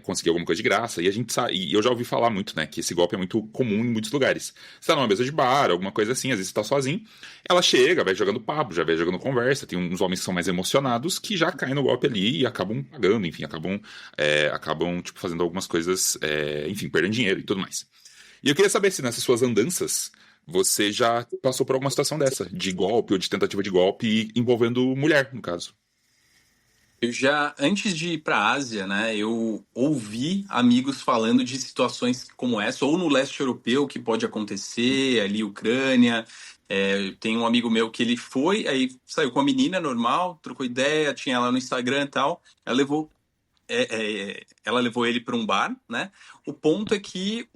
conseguir alguma coisa de graça, e a gente sabe, e eu já ouvi falar muito, né, que esse golpe é muito comum em muitos lugares. Você tá numa mesa de bar, alguma coisa assim, às vezes você tá sozinho, ela chega, vai jogando papo, já vai jogando conversa, tem uns homens que são mais emocionados que já caem no golpe ali e acabam pagando, enfim, acabam tipo, fazendo algumas coisas, enfim, perdendo dinheiro e tudo mais. E eu queria saber se nessas suas andanças você já passou por alguma situação dessa, de golpe ou de tentativa de golpe envolvendo mulher, no caso. Eu já, antes de ir para a Ásia, né, eu ouvi amigos falando de situações como essa, ou no leste europeu, que pode acontecer, ali, Ucrânia. Tem um amigo meu que ele foi, aí saiu com a menina normal, trocou ideia, tinha ela no Instagram e tal. Ela levou ele para um bar, né? O ponto é que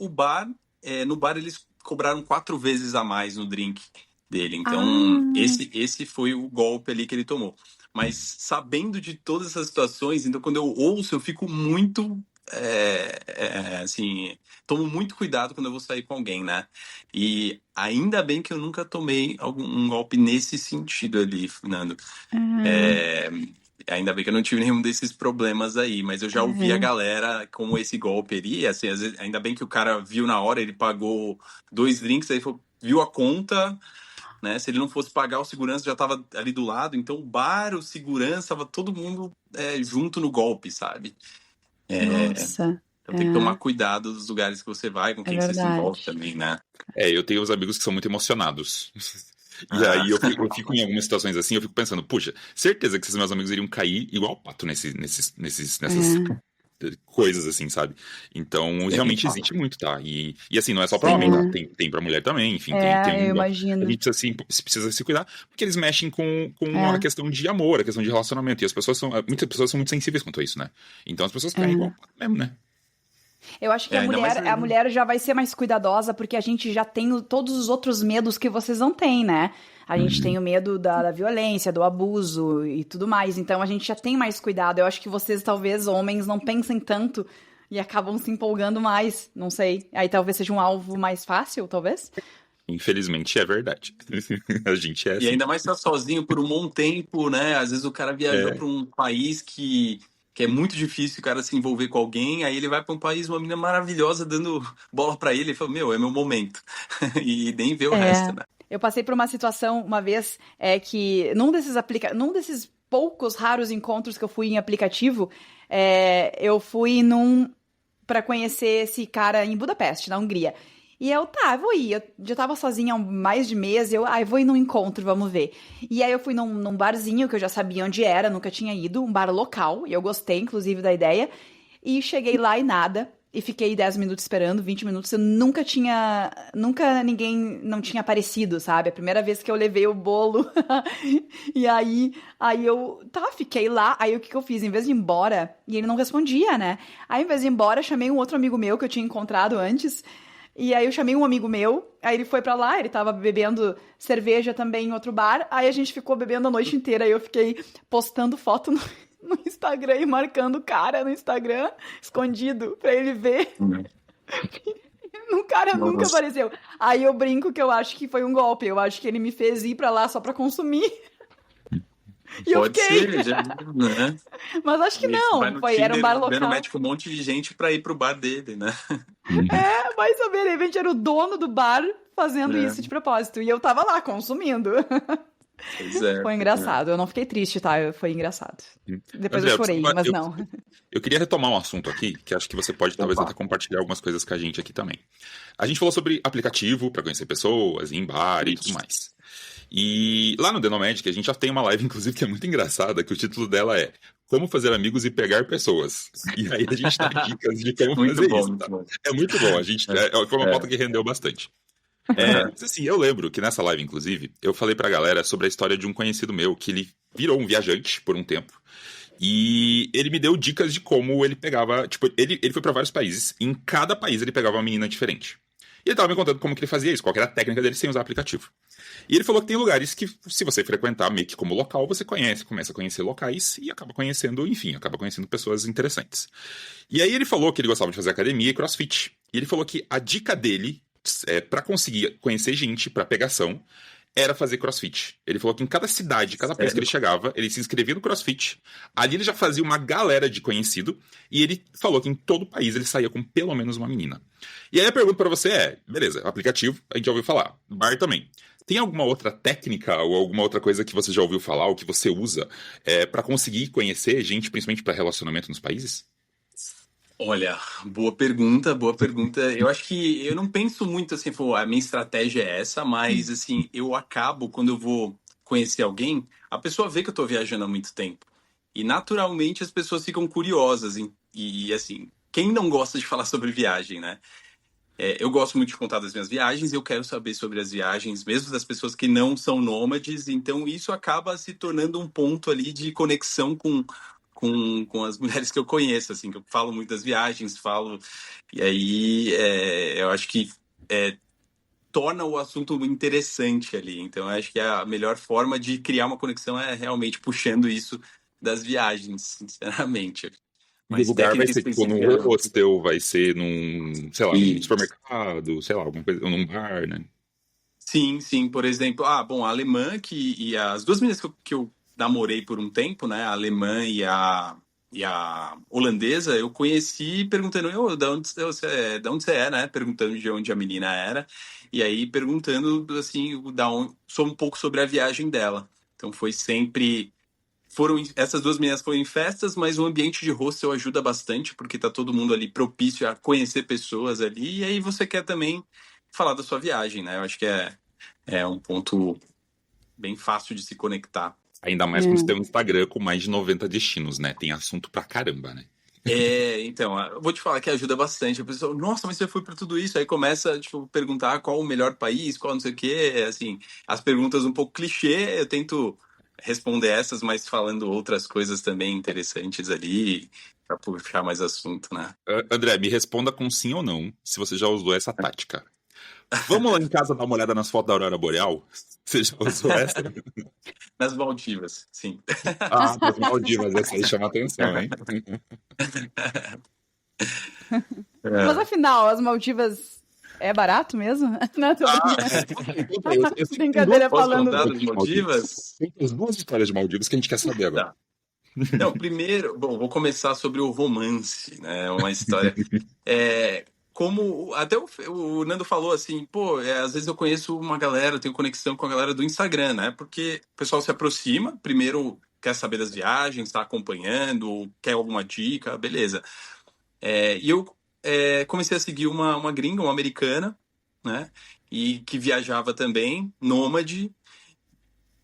no bar eles cobraram 4 vezes a mais no drink dele. Então, esse foi o golpe ali que ele tomou. Mas sabendo de todas essas situações, então quando eu ouço, eu fico muito, assim, tomo muito cuidado quando eu vou sair com alguém, né? E ainda bem que eu nunca tomei um golpe nesse sentido ali, Fernando. Ainda bem que eu não tive nenhum desses problemas aí, mas eu já ouvi a galera com esse golpe ali, assim, às vezes, ainda bem que o cara viu na hora, ele pagou 2 drinks, aí viu a conta, né? Se ele não fosse pagar, o segurança já estava ali do lado, então o bar, o segurança, estava todo mundo junto no golpe, sabe? Nossa. Então tem que tomar cuidado dos lugares que você vai, com quem você se envolve também, né? Eu tenho uns amigos que são muito emocionados. E aí eu fico em algumas situações assim, eu fico pensando, puxa, certeza que esses meus amigos iriam cair igual pato nessas coisas assim, sabe? Então, realmente existe muito, tá? E assim, não é só pra homem, tá? Tem pra mulher também, enfim, tem eu imagino. A gente precisa se cuidar, porque eles mexem com a questão de amor, a questão de relacionamento, e muitas pessoas são muito sensíveis quanto a isso, né? Então as pessoas caem igual pato mesmo, né? Eu acho que a mulher já vai ser mais cuidadosa, porque a gente já tem todos os outros medos que vocês não têm, né? A gente tem o medo da violência, do abuso e tudo mais. Então a gente já tem mais cuidado. Eu acho que vocês, talvez, homens, não pensem tanto e acabam se empolgando mais. Não sei. Aí talvez seja um alvo mais fácil, talvez? Infelizmente é verdade. A gente assim. E ainda mais estar sozinho por um bom tempo, né? Às vezes o cara viajou para um país que é muito difícil o cara se envolver com alguém, aí ele vai para um país, uma menina maravilhosa dando bola para ele, e fala, é meu momento. E nem vê o resto, né? Eu passei por uma situação uma vez que num desses poucos raros encontros que eu fui em aplicativo, eu fui para conhecer esse cara em Budapeste, na Hungria. E eu vou ir. Eu já tava sozinha há mais de mês. Eu vou ir num encontro, vamos ver. E aí eu fui num barzinho que eu já sabia onde era, nunca tinha ido, um bar local. E eu gostei, inclusive, da ideia. E cheguei lá e nada. E fiquei 10 minutos esperando, 20 minutos. Eu nunca ninguém não tinha aparecido, sabe? A primeira vez que eu levei o bolo. E aí eu, fiquei lá. Aí o que eu fiz? Em vez de ir embora, e ele não respondia, né? Aí, em vez de ir embora, chamei um outro amigo meu que eu tinha encontrado antes. E aí eu chamei um amigo meu, aí ele foi pra lá, ele tava bebendo cerveja também em outro bar, aí a gente ficou bebendo a noite inteira, aí eu fiquei postando foto no Instagram e marcando o cara no Instagram, escondido, pra ele ver. O cara nunca apareceu. Aí eu brinco que eu acho que foi um golpe, eu acho que ele me fez ir pra lá só pra consumir. E eu fiquei. Pode ser, né? Mas acho que não, era um bar local. Mete com um monte de gente pra ir pro bar dele, né? Vai saber, de repente era o dono do bar fazendo isso de propósito. E eu tava lá, consumindo. Foi engraçado. Eu não fiquei triste, tá? Foi engraçado. Depois eu chorei, mas não. Eu queria retomar um assunto aqui, que acho que você pode talvez até compartilhar algumas coisas com a gente aqui também. A gente falou sobre aplicativo pra conhecer pessoas, ir em bar e tudo mais. E lá no Denomic a gente já tem uma live, inclusive, que é muito engraçada, que o título dela é Como Fazer Amigos e Pegar Pessoas. E aí a gente dá dicas de como fazer isso. Tá? É muito bom. Foi uma pauta que rendeu bastante. Mas assim, eu lembro que nessa live, inclusive, eu falei pra galera sobre a história de um conhecido meu, que ele virou um viajante por um tempo. E ele me deu dicas de como ele pegava... Tipo, ele foi pra vários países, e em cada país ele pegava uma menina diferente. E ele tava me contando como que ele fazia isso, qual que era a técnica dele sem usar aplicativo. E ele falou que tem lugares que, se você frequentar meio que como local, você começa a conhecer locais e acaba conhecendo pessoas interessantes. E aí ele falou que ele gostava de fazer academia e crossfit. E ele falou que a dica dele para conseguir conhecer gente, para pegação, era fazer CrossFit. Ele falou que em cada cidade, cada país que ele chegava, ele se inscrevia no CrossFit. Ali ele já fazia uma galera de conhecido. E ele falou que em todo o país ele saía com pelo menos uma menina. E aí a pergunta pra você é, beleza, aplicativo, a gente já ouviu falar. Bar também. Tem alguma outra técnica ou alguma outra coisa que você já ouviu falar ou que você usa pra conseguir conhecer gente, principalmente pra relacionamento nos países? Olha, boa pergunta, boa pergunta. Eu acho que eu não penso muito assim, pô, a minha estratégia é essa, mas assim, eu acabo, quando eu vou conhecer alguém, a pessoa vê que eu tô viajando há muito tempo. E naturalmente as pessoas ficam curiosas. Assim, quem não gosta de falar sobre viagem, né? Eu gosto muito de contar das minhas viagens, eu quero saber sobre as viagens, mesmo das pessoas que não são nômades, então isso acaba se tornando um ponto ali de conexão com as mulheres que eu conheço, assim, que eu falo muito das viagens, falo, e aí eu acho que torna o assunto interessante ali, então eu acho que a melhor forma de criar uma conexão é realmente puxando isso das viagens, sinceramente. E o Mas lugar vai técnica ser tipo num específica, hostel, vai ser num, sei lá, num e supermercado, sei lá, alguma coisa, ou num bar, né? sim, sim, por exemplo, bom, a alemã e as duas meninas que eu namorei por um tempo, né, a alemã e a holandesa, eu conheci perguntando, da onde você é, né, perguntando de onde a menina era, e aí perguntando, assim, sou um pouco sobre a viagem dela. Então foi sempre, essas duas meninas foram em festas, mas o ambiente de hostel ajuda bastante, porque tá todo mundo ali propício a conhecer pessoas ali, e aí você quer também falar da sua viagem, né, eu acho que é um ponto bem fácil de se conectar. Ainda mais quando você tem um Instagram com mais de 90 destinos, né? Tem assunto pra caramba, né? Então, eu vou te falar que ajuda bastante. A pessoa, nossa, mas você foi para tudo isso? Aí começa, tipo, perguntar qual o melhor país, qual não sei o quê. Assim, as perguntas um pouco clichê, eu tento responder essas, mas falando outras coisas também interessantes ali, para puxar mais assunto, né? André, me responda com sim ou não, se você já usou essa tática. Vamos lá em casa dar uma olhada nas fotos da Aurora Boreal? Você já usou essa? Nas Maldivas, sim. Ah, das Maldivas, essa aí chama atenção, hein? Mas É. afinal, as Maldivas é barato mesmo? Não, tô Ah, brincando. eu sei que tem duas Brincadeira Posso falando. contar das de Maldivas. Maldivas? Tem as duas histórias de Maldivas que a gente quer saber agora. Tá. Não, primeiro, bom, vou começar sobre o romance, né? Uma história. Como até o Nando falou assim, pô, às vezes eu conheço uma galera, eu tenho conexão com a galera do Instagram, né? Porque o pessoal se aproxima, primeiro quer saber das viagens, está acompanhando, quer alguma dica, beleza. E eu comecei a seguir uma gringa, uma americana, né? E que viajava também, nômade,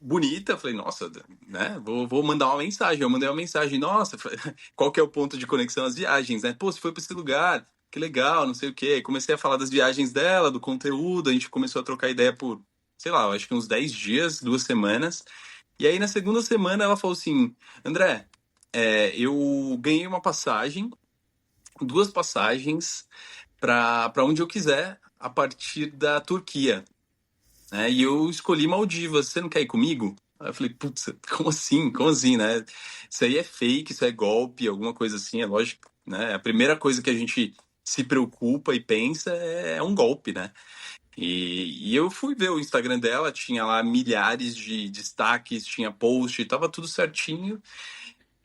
bonita. Falei, nossa, né? Vou mandar uma mensagem. Eu mandei uma mensagem, nossa, qual que é o ponto de conexão às viagens, né? Pô, você foi para esse lugar, que legal, não sei o quê. Comecei a falar das viagens dela, do conteúdo, a gente começou a trocar ideia por, sei lá, acho que uns 10 dias, 2 semanas. E aí na segunda semana ela falou assim, André, eu ganhei uma passagem, 2 passagens para onde eu quiser a partir da Turquia, né? E eu escolhi Maldivas. Você não quer ir comigo? Aí eu falei, putz, como assim? Como assim, né? Isso aí é fake, isso é golpe, alguma coisa assim, é lógico, né? A primeira coisa que a gente se preocupa e pensa é um golpe, né? E eu fui ver o Instagram dela, tinha lá milhares de destaques, tinha post, tava tudo certinho.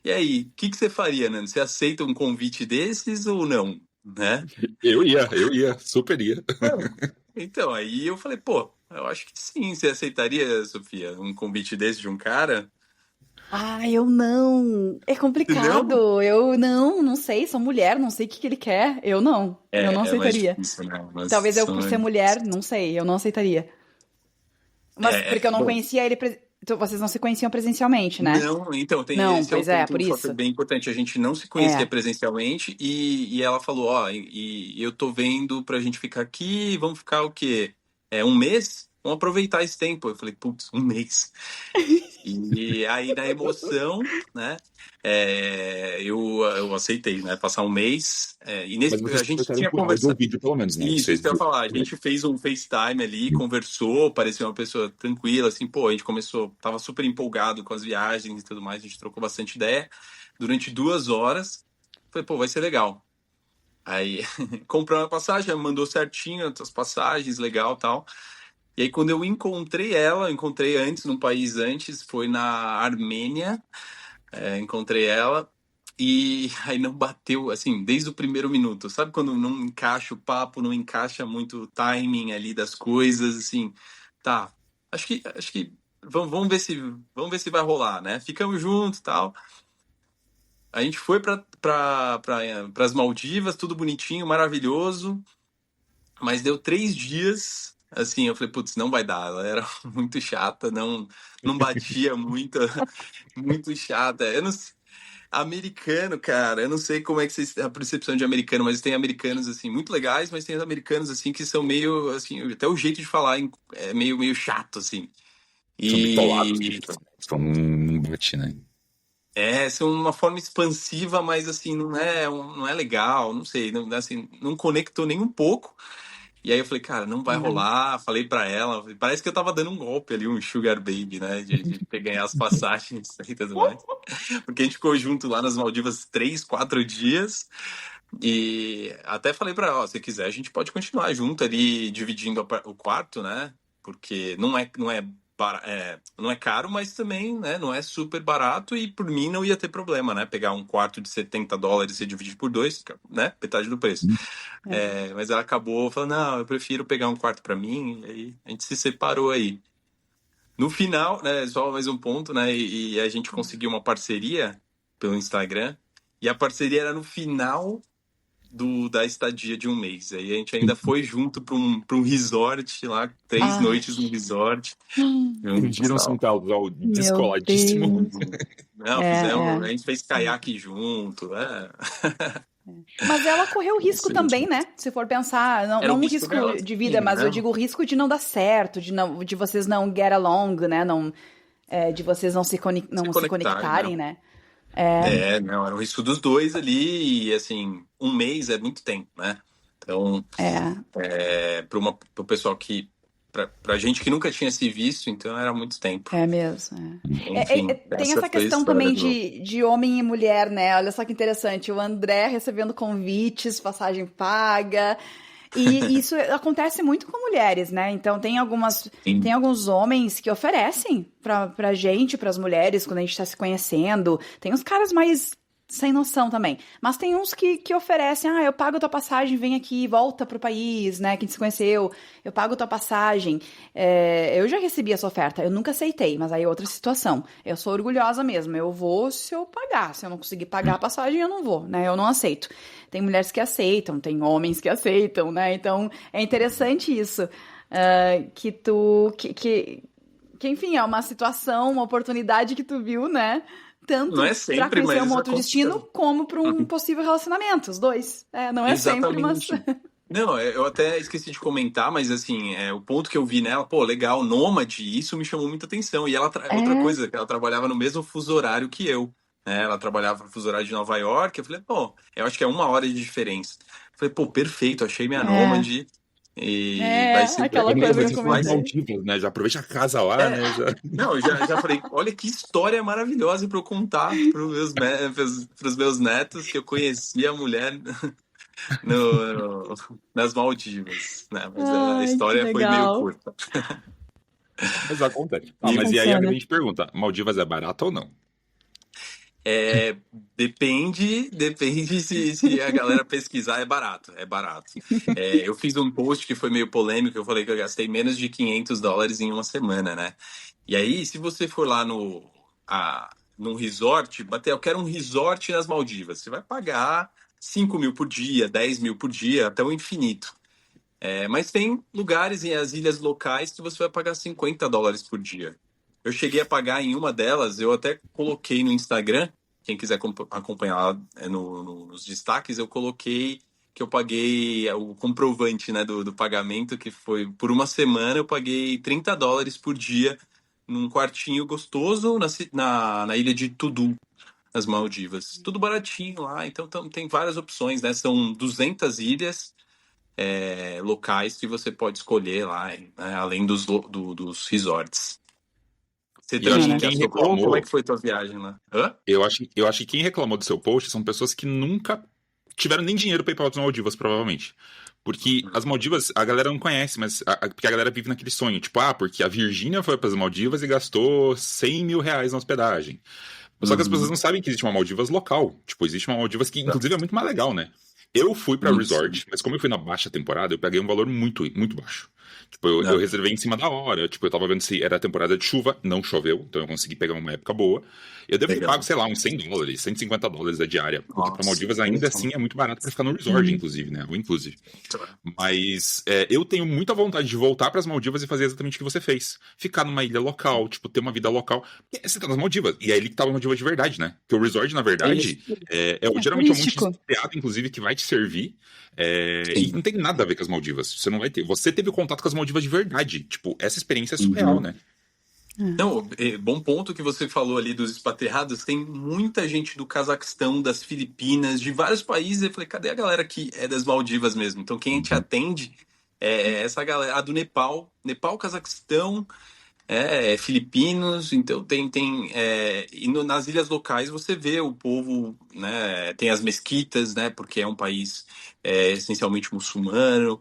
E aí, o que você faria, Nando? Você aceita um convite desses ou não, né? Eu ia, super ia. Então, aí eu falei, pô, eu acho que sim. Você aceitaria, Sofia, um convite desse de um cara? Ah, eu não. É Não? complicado. Eu não sei. Sou mulher, não sei o que que ele quer. Eu não. Eu não É mais aceitaria. difícil, né? Mas Talvez eu, por ser são... mulher, não sei. Eu não aceitaria. Mas porque eu não Bom, conhecia ele. Então, vocês não se conheciam presencialmente, né? não, então, Não, esse é o pois é, ponto, por um fator isso. bem importante. A gente não se conhecia É. presencialmente e ela falou, ó, e eu tô vendo pra gente ficar aqui, vamos ficar o quê? 1 mês? Vamos aproveitar esse tempo. Eu falei, putz, 1 mês. E aí, na emoção, né, eu aceitei, né, passar 1 mês. Mas A vocês gente conversaram tinha por áudio ou conversado. vídeo, pelo menos, né? Isso Vocês que eu ia falar. A gente fez um FaceTime ali, conversou, parecia uma pessoa tranquila, assim, pô, a gente começou, tava super empolgado com as viagens e tudo mais, a gente trocou bastante ideia durante 2 horas. Falei, pô, vai ser legal. Aí comprou a passagem, mandou certinho as passagens, legal, tal. E aí quando eu encontrei ela, encontrei antes, num país antes, foi na Armênia, encontrei ela. E aí não bateu, assim, desde o primeiro minuto. Sabe quando não encaixa o papo, não encaixa muito o timing ali das coisas, assim, tá. Acho que vamos ver se vai rolar, né? Ficamos juntos, tal. A gente foi para as Maldivas, tudo bonitinho, maravilhoso, mas deu 3 dias, assim, eu falei, putz, não vai dar. Ela era muito chata, não batia muito, muito chata. Eu não, americano, cara, eu não sei como é que vocês, a percepção de americano, mas tem americanos, assim, muito legais, mas tem americanos, assim, que são meio, assim, até o jeito de falar é meio chato, assim. São bitolados, E são um bate, né? são uma forma expansiva, mas, assim, não é legal, não sei, não, assim, não conectou nem um pouco. E aí eu falei, cara, não vai Não. rolar. Falei pra ela, parece que eu tava dando um golpe ali, um sugar baby, né, de ganhar as passagens e tudo mais. Porque a gente ficou junto lá nas Maldivas 3, 4 dias. E até falei pra ela, ó, se quiser, a gente pode continuar junto ali, dividindo o quarto, né? Porque não é caro, mas também, né, não é super barato e por mim não ia ter problema, né? Pegar um quarto de $70 e dividir por dois, né? Metade do preço. Mas ela acabou falando, não, eu prefiro pegar um quarto pra mim, e aí a gente se separou aí. No final, né, só mais um ponto, né, e a gente conseguiu uma parceria pelo Instagram, e a parceria era no final da estadia de um mês. Aí a gente ainda foi junto para um resort lá, 3 noites no resort, juntos e Dividiram-se um tal. casal Meu descoladíssimo. Deus. Não, É. a gente fez caiaque junto, Mas ela correu risco Isso, gente. também, né? Se for pensar, não, Era o não um risco risco dela, de vida, sim, mas eu né? digo o risco de não dar certo, de vocês não get along, né? Não, de vocês Se não se conectarem, né? conectarem, né? Não, era o risco dos dois ali, e assim, um mês é muito tempo, né? Então, É, pro pessoal pra gente que nunca tinha se visto, então era muito tempo. é mesmo. Enfim, Tem essa essa foi a questão história também do. de homem e mulher, né? Olha só que interessante. O André recebendo convites, passagem paga. E isso acontece muito com mulheres, né? Então tem Sim. alguns homens que oferecem pra gente, pras mulheres, quando a gente tá se conhecendo. Tem uns caras mais sem noção também. Mas tem uns que oferecem, eu pago tua passagem, vem aqui, volta pro país, né? Que a gente se conheceu, eu pago tua passagem. Eu já recebi essa oferta, eu nunca aceitei, mas aí é outra situação. Eu sou orgulhosa mesmo, eu vou se eu pagar. Se eu não conseguir pagar a passagem, eu não vou, né? Eu não aceito. Tem mulheres que aceitam, tem homens que aceitam, né? Então é interessante isso. Que tu. Que, enfim, é uma situação, uma oportunidade que tu viu, né? Não Tanto é pra sempre, conhecer um mas outro destino, aconteceu. como pra um possível relacionamento, os dois. Não é sempre, mas. Exatamente. Não, eu até esqueci de comentar, mas assim, o ponto que eu vi nela, pô, legal, nômade, isso me chamou muita atenção. E outra É, coisa, que ela trabalhava no mesmo fuso horário que eu, né? Ela trabalhava no fuso horário de Nova York. Eu falei, pô, eu acho que é 1 hora de diferença. Eu falei, pô, perfeito, achei minha é, nômade e vai ser aquela Também coisa que eu vocês estão nas comentei. Maldivas, né? Já aproveita a casa lá, É, né? Já... não, já falei, olha que história maravilhosa para eu contar pros meus netos que eu conheci a mulher nas Maldivas, né? Mas a Ai, que história foi meio legal. curta. Mas acontece. Ah, E mas e aí a Funciona. grande pergunta: Maldivas é barato ou não? é, depende se a galera pesquisar, é barato, é barato. Eu fiz um post que foi meio polêmico, eu falei que eu gastei menos de $500 em uma semana, né? E aí, se você for lá num resort, eu quero um resort nas Maldivas, você vai pagar 5 mil por dia, 10 mil por dia, até o infinito. Mas tem lugares em as ilhas locais que você vai pagar $50 por dia. Eu cheguei a pagar em uma delas, eu até coloquei no Instagram, quem quiser acompanhar lá, nos destaques, eu coloquei que eu paguei o comprovante, né, do pagamento, que foi por uma semana eu paguei $30 por dia num quartinho gostoso na ilha de Tudu, nas Maldivas. Tudo baratinho lá, então tem várias opções, né? São 200 ilhas locais que você pode escolher lá, né, além dos resorts. Você E eu acho que também Bacana. quem gastou pouco? Como é reclamou, que foi tua viagem lá? Hã? eu acho que quem reclamou do seu post são pessoas que nunca tiveram nem dinheiro pra ir para as Maldivas, provavelmente. Porque as Maldivas, a galera não conhece, mas porque a galera vive naquele sonho. Tipo, porque a Virgínia foi para as Maldivas e gastou R$ 100.000 na hospedagem. Só que as pessoas não sabem que existe uma Maldivas local. Tipo, existe uma Maldivas que, inclusive, é muito mais legal, né? Eu fui pra resort, mas como eu fui na baixa temporada, eu peguei um valor muito, muito baixo. Tipo, eu reservei em cima da hora. Tipo, eu tava vendo se era temporada de chuva, não choveu, então eu consegui pegar uma época boa. Eu devo ter pago, sei lá, uns $100, $150 a diária. Porque pra Maldivas ainda assim é muito barato pra ficar no resort, inclusive, né? Ou inclusive. Mas eu tenho muita vontade de voltar pras Maldivas e fazer exatamente o que você fez. Ficar numa ilha local, tipo, ter uma vida local. Porque você tá nas Maldivas. E é ali que tá a Maldivas de verdade, né? Porque o resort, na verdade, geralmente é um monte de piada, inclusive, que vai te servir. E não tem nada a ver com as Maldivas. Você não vai ter. Você teve contato com as Maldivas de verdade. Tipo, essa experiência é surreal, né? Não, bom ponto que você falou ali dos expatriados. Tem muita gente do Cazaquistão, das Filipinas, de vários países. Eu falei, cadê a galera que é das Maldivas mesmo? Então, quem te atende é essa galera. A do Nepal, Cazaquistão, filipinos. Então, nas ilhas locais você vê o povo, né? Tem as mesquitas, né? Porque é um país essencialmente muçulmano.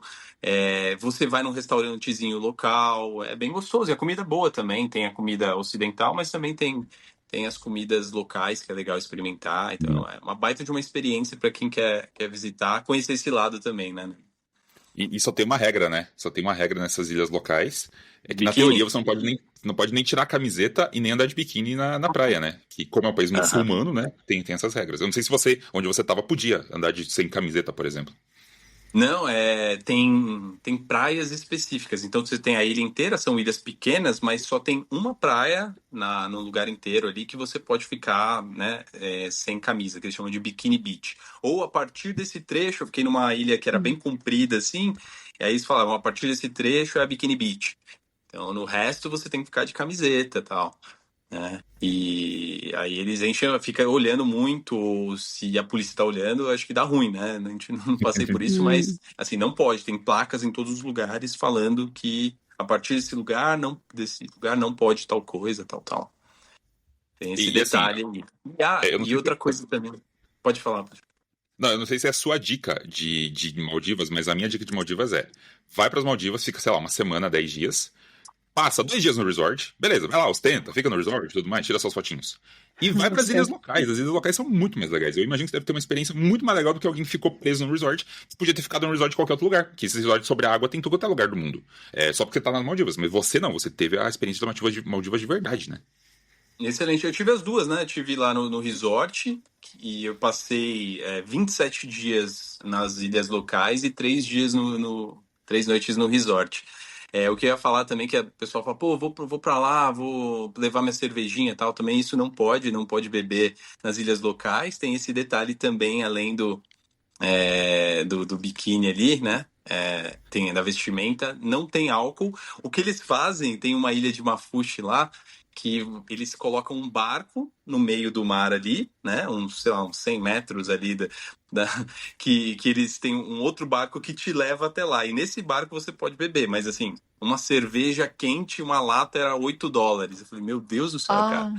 Você vai num restaurantezinho local, é bem gostoso. E a comida é boa também, tem a comida ocidental, mas também tem as comidas locais que é legal experimentar. Então é uma baita de uma experiência para quem quer visitar, conhecer esse lado também, né? E só tem uma regra, né? Só tem uma regra nessas ilhas locais. É que na teoria você não pode nem tirar a camiseta e nem andar de biquíni na praia, né? Que como é um país muçulmano, né? Tem essas regras. Eu não sei se onde você tava, podia andar sem camiseta, por exemplo. Não, tem praias específicas. Então você tem a ilha inteira, são ilhas pequenas, mas só tem uma praia no lugar inteiro ali que você pode ficar, né, sem camisa, que eles chamam de Bikini Beach. Ou a partir desse trecho, eu fiquei numa ilha que era bem comprida assim, e aí eles falavam, a partir desse trecho é a Bikini Beach. Então no resto você tem que ficar de camiseta e tal. E aí eles fica olhando muito, se a polícia tá olhando, acho que dá ruim, né? A gente não passei por isso, mas assim, não pode, tem placas em todos os lugares falando que a partir desse lugar não pode tal coisa, tal. Tem esse detalhe aí. E outra coisa também. Pode falar. Não, eu não sei se é a sua dica de Maldivas, mas a minha dica de Maldivas vai para as Maldivas, fica, sei lá, uma semana, 10 dias. Passa 2 dias no resort, beleza, vai lá, ostenta, fica no resort e tudo mais, tira suas fotinhos. E vai para as ilhas locais. As ilhas locais são muito mais legais. Eu imagino que você deve ter uma experiência muito mais legal do que alguém que ficou preso no resort, que podia ter ficado no resort de qualquer outro lugar. Porque esse resort sobre a água tem em todo outro lugar do mundo. Só porque tá nas Maldivas. Mas você não, você teve a experiência das Maldivas de verdade, né? Excelente. Eu tive as duas, né? Eu tive lá no resort e eu passei 27 dias nas ilhas locais e 3 dias 3 noites no resort. O que eu ia falar também, que o pessoal fala, pô, vou pra lá, vou levar minha cervejinha e tal. Também isso não pode beber nas ilhas locais. Tem esse detalhe também, além do biquíni ali, né? Tem da vestimenta, não tem álcool. O que eles fazem, tem uma ilha de Mafushi lá, que eles colocam um barco no meio do mar ali, né? Uns 100 metros ali que eles têm um outro barco que te leva até lá. E nesse barco você pode beber, mas assim, uma cerveja quente, uma lata era $8. Eu falei, meu Deus do céu, cara.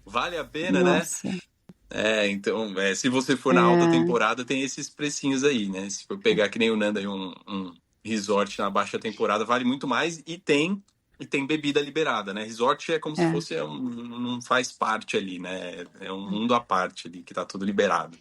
Vale a pena, nossa. né? Então, se você for na alta temporada, tem esses precinhos aí, né? Se for pegar que nem o Nanda aí, um resort na baixa temporada, vale muito mais e tem bebida liberada, né? Resort é como se fosse não faz parte ali, né? É um mundo à parte ali, que tá tudo liberado.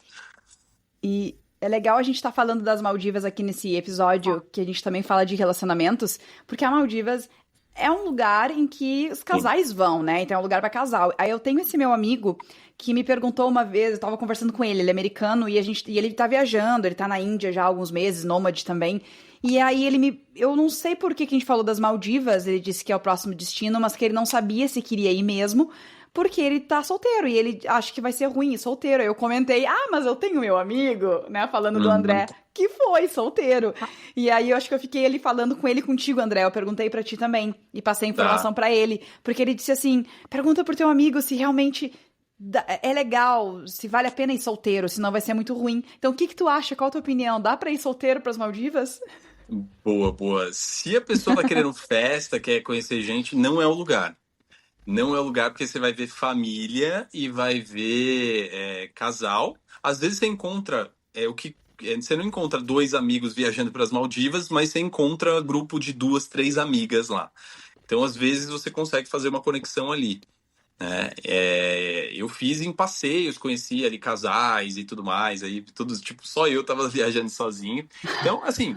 E é legal a gente estar falando das Maldivas aqui nesse episódio, que a gente também fala de relacionamentos, porque a Maldivas é um lugar em que os casais vão, né? Então é um lugar para casal. Aí eu tenho esse meu amigo que me perguntou uma vez, eu tava conversando com ele é americano, e ele tá viajando, ele tá na Índia já há alguns meses, nômade também. E aí eu não sei por que a gente falou das Maldivas, ele disse que é o próximo destino, mas que ele não sabia se queria ir mesmo, porque ele tá solteiro, e ele acha que vai ser ruim ir solteiro. Aí eu comentei, mas eu tenho meu amigo, né, falando do André, que foi solteiro. E aí eu acho que eu fiquei falando com ele contigo, André, eu perguntei pra ti também, e passei a informação pra ele, porque ele disse assim, pergunta pro teu amigo se realmente é legal, se vale a pena ir solteiro, senão vai ser muito ruim. Então o que tu acha, qual a tua opinião? Dá pra ir solteiro pras Maldivas? Boa. Se a pessoa tá querendo festa, quer conhecer gente, não é o lugar. Não é o lugar porque você vai ver família e vai ver casal. Às vezes você encontra o que você não encontra 2 amigos viajando para as Maldivas, mas você encontra grupo de 2, 3 amigas lá. Então, às vezes, você consegue fazer uma conexão ali, né? Eu fiz em passeios, conheci ali casais e tudo mais, aí todos, tipo, só eu tava viajando sozinho. Então, assim,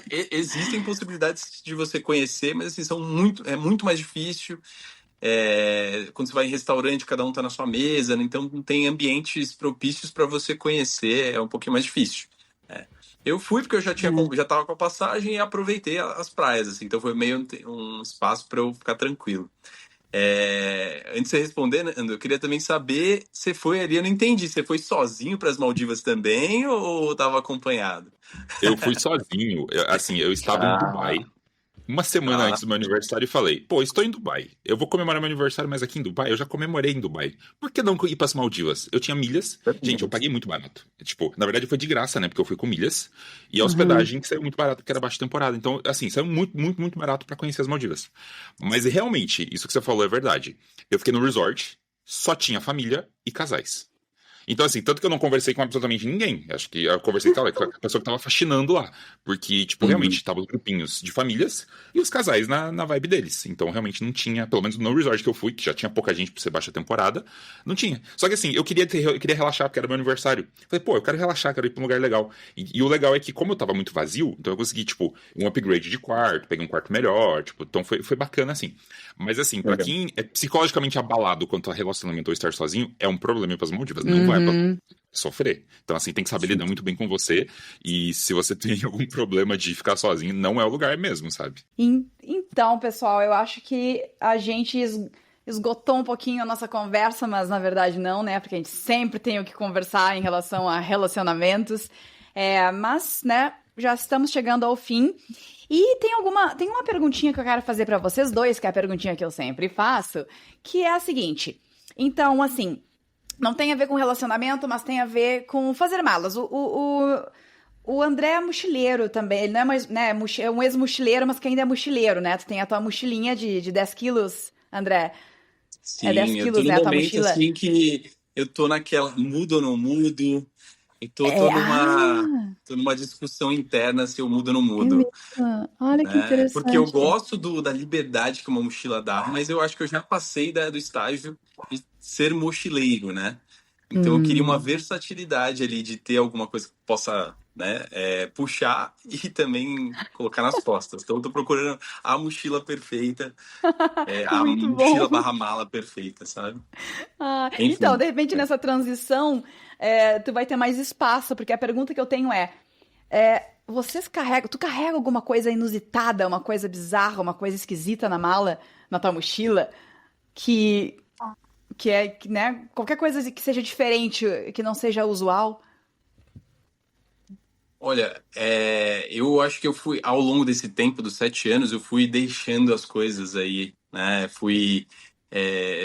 existem possibilidades de você conhecer, mas assim, é muito mais difícil. Quando você vai em restaurante, cada um tá na sua mesa, né? Então não tem ambientes propícios para você conhecer, é um pouquinho mais difícil. Eu fui porque eu já tava com a passagem e aproveitei as praias, assim, então foi meio um espaço para eu ficar tranquilo. Antes de você responder, Nando, eu queria também saber, você foi ali, eu não entendi, você foi sozinho para as Maldivas também ou estava acompanhado? Eu fui sozinho, assim, eu estava em Dubai. Uma semana Ah, antes do meu aniversário e falei, pô, estou em Dubai. Eu vou comemorar meu aniversário, mas aqui em Dubai, eu já comemorei em Dubai. Por que não ir para as Maldivas? Eu tinha milhas. Gente, eu paguei muito barato. Tipo, na verdade foi de graça, né? Porque eu fui com milhas. E a hospedagem que saiu muito barato, porque era baixa temporada. Então, assim, saiu muito, muito, muito barato para conhecer as Maldivas. Mas realmente, isso que você falou é verdade. Eu fiquei no resort, só tinha família e casais. Então, assim, tanto que eu não conversei com absolutamente ninguém. Acho que eu conversei com a pessoa que tava faxinando lá. Porque, tipo, realmente, tava os grupinhos de famílias e os casais na vibe deles. Então, realmente não tinha, pelo menos no resort que eu fui, que já tinha pouca gente por ser baixa temporada, não tinha. Só que, assim, eu queria relaxar, porque era meu aniversário. Falei, pô, eu quero relaxar, quero ir pra um lugar legal. E o legal é que, como eu tava muito vazio, então eu consegui, tipo, um upgrade de quarto, peguei um quarto melhor, tipo, então foi bacana, assim. Mas, assim, pra quem é psicologicamente abalado quanto a relacionamento ou estar sozinho, é um problema ir pras Maldivas. Não vai pra sofrer. Então, assim, tem que saber lidar muito bem com você. E se você tem algum problema de ficar sozinho, não é o lugar mesmo, sabe? Então, pessoal, eu acho que a gente esgotou um pouquinho a nossa conversa, mas na verdade não, né? Porque a gente sempre tem o que conversar em relação a relacionamentos. Mas, né, já estamos chegando ao fim. E tem uma perguntinha que eu quero fazer para vocês dois, que é a perguntinha que eu sempre faço, que é a seguinte. Então, assim, não tem a ver com relacionamento, mas tem a ver com fazer malas. O André é mochileiro também. Ele não é mais, né, é um ex-mochileiro, mas que ainda é mochileiro, né? Tu tem a tua mochilinha de 10 quilos, André. sim, É 10 eu tô quilos, no né, a tua momento mochila? assim que eu tô naquela mudo ou não mudo, e tô numa discussão interna se eu mudo ou não É mudo, mesmo. Olha que né? Porque eu interessante. gosto da liberdade que uma mochila dá, mas eu acho que eu já passei do estágio de ser mochileiro, né? Então eu queria uma Hum. versatilidade ali de ter alguma coisa que possa, né, puxar e também colocar nas costas. Então eu tô procurando a mochila perfeita, a Muito bom. mochila barra mala perfeita, sabe? Então, Enfim. de repente, nessa transição, tu vai ter mais espaço, porque a pergunta que eu tenho tu carrega alguma coisa inusitada, uma coisa bizarra, uma coisa esquisita na mala, na tua mochila, que, né, qualquer coisa que seja diferente, que não seja usual? Olha, eu acho que eu fui, ao longo desse tempo, dos 7 anos, eu fui deixando as coisas aí, né? Fui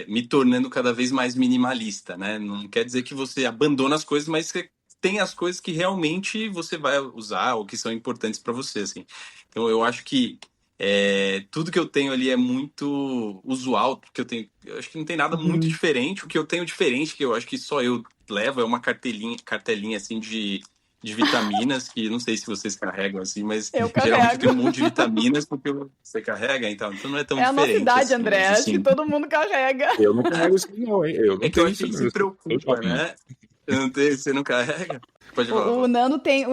me tornando cada vez mais minimalista, né? Não quer dizer que você abandona as coisas, mas você tem as coisas que realmente você vai usar ou que são importantes para você, assim. Então, eu acho que tudo que eu tenho ali é muito usual, porque eu acho que não tem nada muito Uhum. diferente. O que eu tenho diferente, que eu acho que só eu levo, é uma cartelinha assim de vitaminas, que não sei se vocês carregam assim, mas Eu geralmente eu carrego. tenho um monte de vitaminas porque você carrega, então não é tão É a nossa diferente idade, assim, André. mas Acho que assim, todo mundo carrega. Eu não carrego isso não, hein? Eu é não que eu tenho acho que isso a gente não. se Eu sou preocupa, jovem. né? Você não carrega? Pode falar, O Paulo.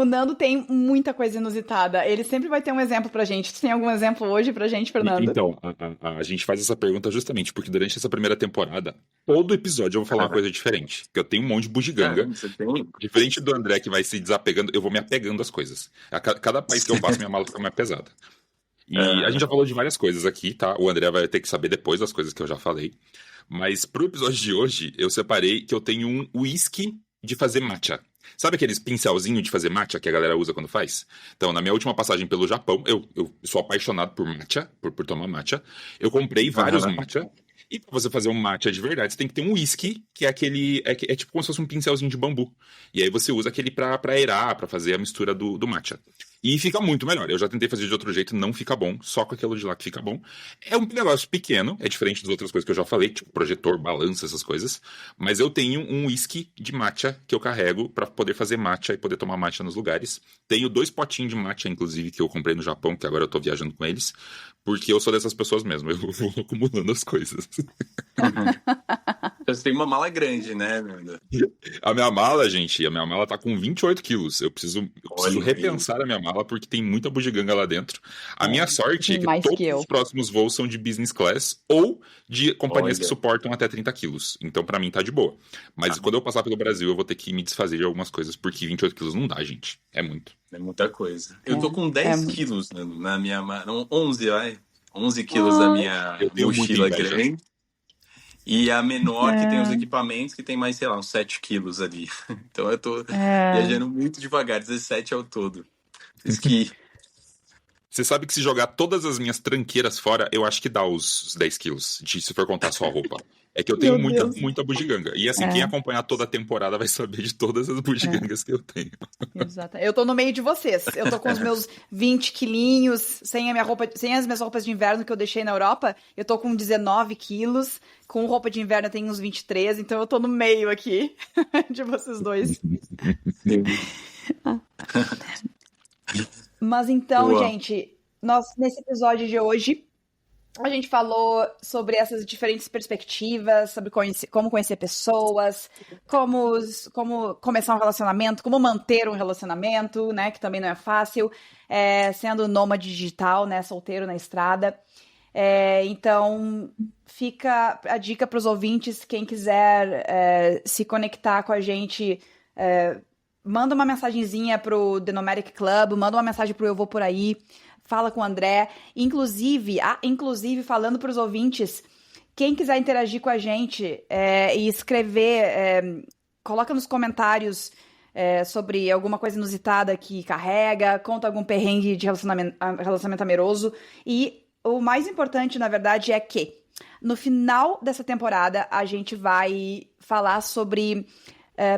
Nando tem muita coisa inusitada. Ele sempre vai ter um exemplo pra gente. Tu tem algum exemplo hoje pra gente, Fernando? Então, a gente faz essa pergunta justamente porque durante essa primeira temporada, todo episódio eu vou falar uma coisa diferente. Porque eu tenho um monte de bugiganga. Caramba, você tem? Diferente do André que vai se desapegando, eu vou me apegando às coisas. Cada país que eu passo, minha mala fica mais pesada. E a gente Ah, já falou de várias coisas aqui, tá? O André vai ter que saber depois das coisas que eu já falei. Mas pro episódio de hoje, eu separei que eu tenho um whisky de fazer matcha. Sabe aqueles pincelzinhos de fazer matcha que a galera usa quando faz? Então, na minha última passagem pelo Japão, eu sou apaixonado por matcha, por tomar matcha. Eu comprei vários aham. matcha. E pra você fazer um matcha de verdade, você tem que ter um whisky, que é aquele. É tipo como se fosse um pincelzinho de bambu. E aí você usa aquele pra aerar, pra fazer a mistura do matcha. E fica muito melhor. Eu já tentei fazer de outro jeito, não fica bom, só com aquilo de lá que fica bom. É um negócio pequeno, é diferente das outras coisas que eu já falei, tipo projetor, balança, essas coisas. Mas eu tenho um whisky de matcha que eu carrego pra poder fazer matcha e poder tomar matcha nos lugares. Tenho 2 potinhos de matcha, inclusive, que eu comprei no Japão, que agora eu tô viajando com eles, porque eu sou dessas pessoas mesmo, eu vou acumulando as coisas. Você tem uma mala grande, né, Nando? A minha mala, gente, a minha mala tá com 28 quilos. Eu preciso Olha aí. repensar a minha mala porque tem muita bugiganga lá dentro. A minha sorte é Tem que mais todos que eu. os próximos voos são de business class ou de companhias que Olha. suportam até 30 quilos. Então, pra mim, tá de boa. Mas quando eu passar pelo Brasil, eu vou ter que me desfazer de algumas coisas porque 28 quilos não dá, gente. É muito. É muita coisa. Eu tô com É 10 muito. quilos na minha mala. Não, 11, vai. 11 quilos da Ai, minha Eu tenho muita mochila inveja. grande. E a menor, que tem os é, equipamentos, que tem mais, sei lá, uns 7 quilos ali. Então eu tô é. viajando muito devagar, 17 ao todo. Por isso que, Você sabe que se jogar todas as minhas tranqueiras fora, eu acho que dá os 10 quilos, se for contar só a roupa. É que eu tenho Meu muita, Deus. muita bugiganga. E assim, quem É, acompanhar toda a temporada vai saber de todas as bugigangas que eu tenho. exato. Eu tô no meio de vocês. Eu tô com os meus 20 quilinhos, sem a minha roupa, sem as minhas roupas de inverno que eu deixei na Europa. Eu tô com 19 quilos. Com roupa de inverno eu tenho uns 23, então eu tô no meio aqui de vocês dois. Mas então, boa. gente, nós nesse episódio de hoje a gente falou sobre essas diferentes perspectivas, sobre como conhecer pessoas, como começar um relacionamento, como manter um relacionamento, né, que também não é fácil, sendo nômade digital, né, solteiro na estrada. Então, fica a dica para os ouvintes, quem quiser se conectar com a gente, manda uma mensagenzinha pro The Nomadic Club, manda uma mensagem pro Eu Vou Por Aí, fala com o André. Inclusive falando para os ouvintes, quem quiser interagir com a gente e escrever, coloca nos comentários sobre alguma coisa inusitada que carrega, conta algum perrengue de relacionamento amoroso. E o mais importante, na verdade, é que no final dessa temporada a gente vai falar sobre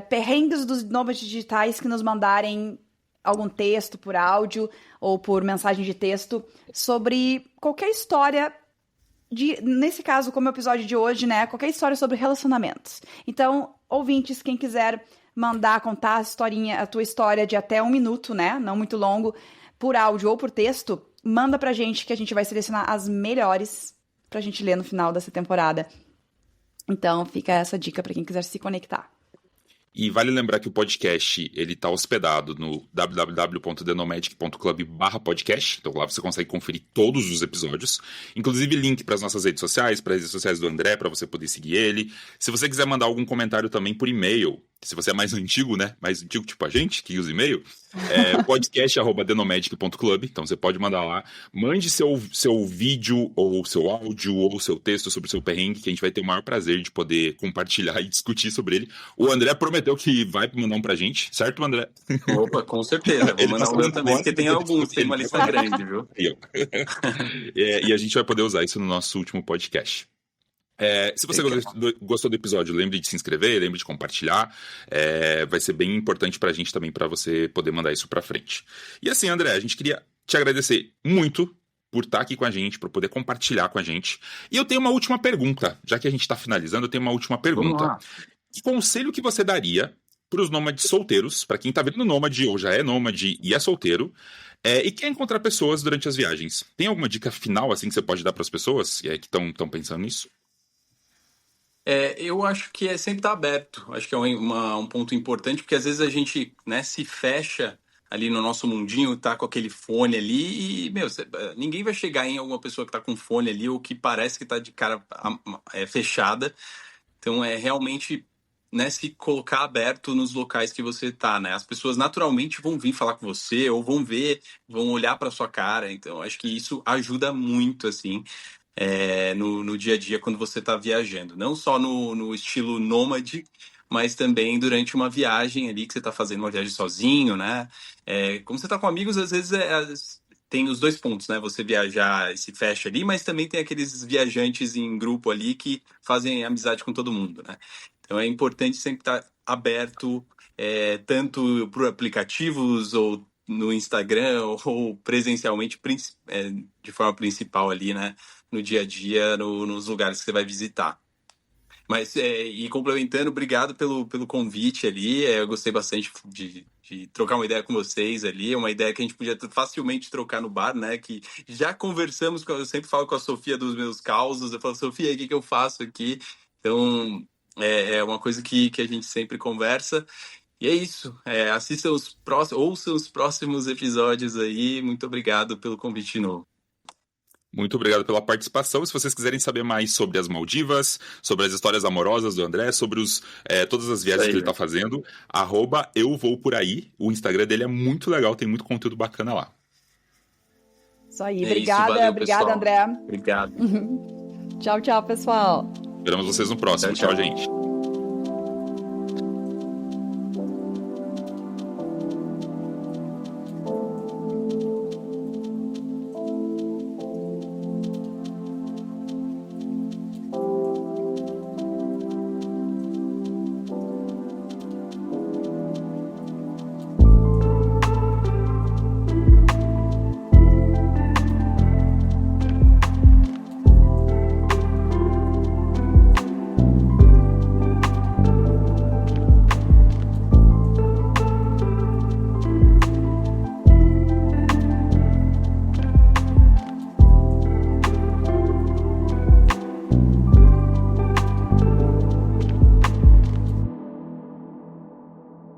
perrengues dos nômades digitais que nos mandarem algum texto por áudio ou por mensagem de texto sobre qualquer história nesse caso, como é o episódio de hoje, né? Qualquer história sobre relacionamentos. Então, ouvintes, quem quiser contar a tua história de até 1 minuto, né? Não muito longo, por áudio ou por texto, manda pra gente que a gente vai selecionar as melhores pra gente ler no final dessa temporada. Então, fica essa dica pra quem quiser se conectar. E vale lembrar que o podcast ele está hospedado no www.thenomadic.club/podcast. Então lá você consegue conferir todos os episódios, inclusive link para as nossas redes sociais, para as redes sociais do André, para você poder seguir ele. Se você quiser mandar algum comentário também por e-mail, se você é mais antigo, né? Mais antigo tipo a gente, que usa e-mail, podcast@thenomadic.club. Então você pode mandar lá. Mande seu vídeo, ou seu áudio, ou seu texto sobre o seu perrengue, que a gente vai ter o maior prazer de poder compartilhar e discutir sobre ele. O André prometeu que vai mandar um pra gente, certo, André? Opa, com certeza. Vou Ele mandar tá o meu falando também, agora, porque tem ele alguns, tá tem uma lista grande, viu? Aí, ó. E a gente vai poder usar isso no nosso último podcast. Se você gostou do episódio, lembre de se inscrever, lembre de compartilhar. Vai ser bem importante pra gente também, pra você poder mandar isso pra frente. E assim, André, a gente queria te agradecer muito por estar aqui com a gente, por poder compartilhar com a gente. E eu tenho uma última pergunta. Já que a gente tá finalizando, eu tenho uma última Vamos pergunta. lá. Que conselho que você daria para os nômades solteiros, para quem tá virando nômade ou já é nômade e é solteiro, e quer encontrar pessoas durante as viagens? Tem alguma dica final assim que você pode dar para as pessoas que estão pensando nisso? Eu acho que é sempre estar aberto. Acho que é um ponto importante, porque às vezes a gente, né, se fecha ali no nosso mundinho, tá com aquele fone ali e, ninguém vai chegar em alguma pessoa que tá com fone ali ou que parece que tá de cara fechada. Então, realmente, né, se colocar aberto nos locais que você tá, né? As pessoas naturalmente vão vir falar com você ou vão olhar para sua cara. Então, acho que isso ajuda muito, assim, no dia a dia quando você tá viajando. Não só no estilo nômade, mas também durante uma viagem ali que você tá fazendo uma viagem sozinho, né? Como você tá com amigos, às vezes tem os dois pontos, né? Você viajar e se fecha ali, mas também tem aqueles viajantes em grupo ali que fazem amizade com todo mundo, né? Então é importante sempre estar aberto, tanto por aplicativos ou no Instagram ou presencialmente de forma principal ali, né? No dia a dia, nos lugares que você vai visitar. Mas, e complementando, obrigado pelo convite ali. Eu gostei bastante de trocar uma ideia com vocês ali. É uma ideia que a gente podia facilmente trocar no bar, né? Que já conversamos, eu sempre falo com a Sofia dos meus causos. Eu falo, Sofia, o que eu faço aqui? Então, é uma coisa que a gente sempre conversa. E é isso. Assistam ouçam os próximos episódios aí. Muito obrigado pelo convite de novo. Muito obrigado pela participação. Se vocês quiserem saber mais sobre as Maldivas, sobre as histórias amorosas do André, sobre todas as viagens que ele está fazendo, @euvouporaí. O Instagram dele é muito legal, tem muito conteúdo bacana lá. Isso aí, obrigada, valeu, obrigada, pessoal. André. Obrigado. Tchau, tchau, pessoal. Esperamos vocês no próximo. Tchau, gente.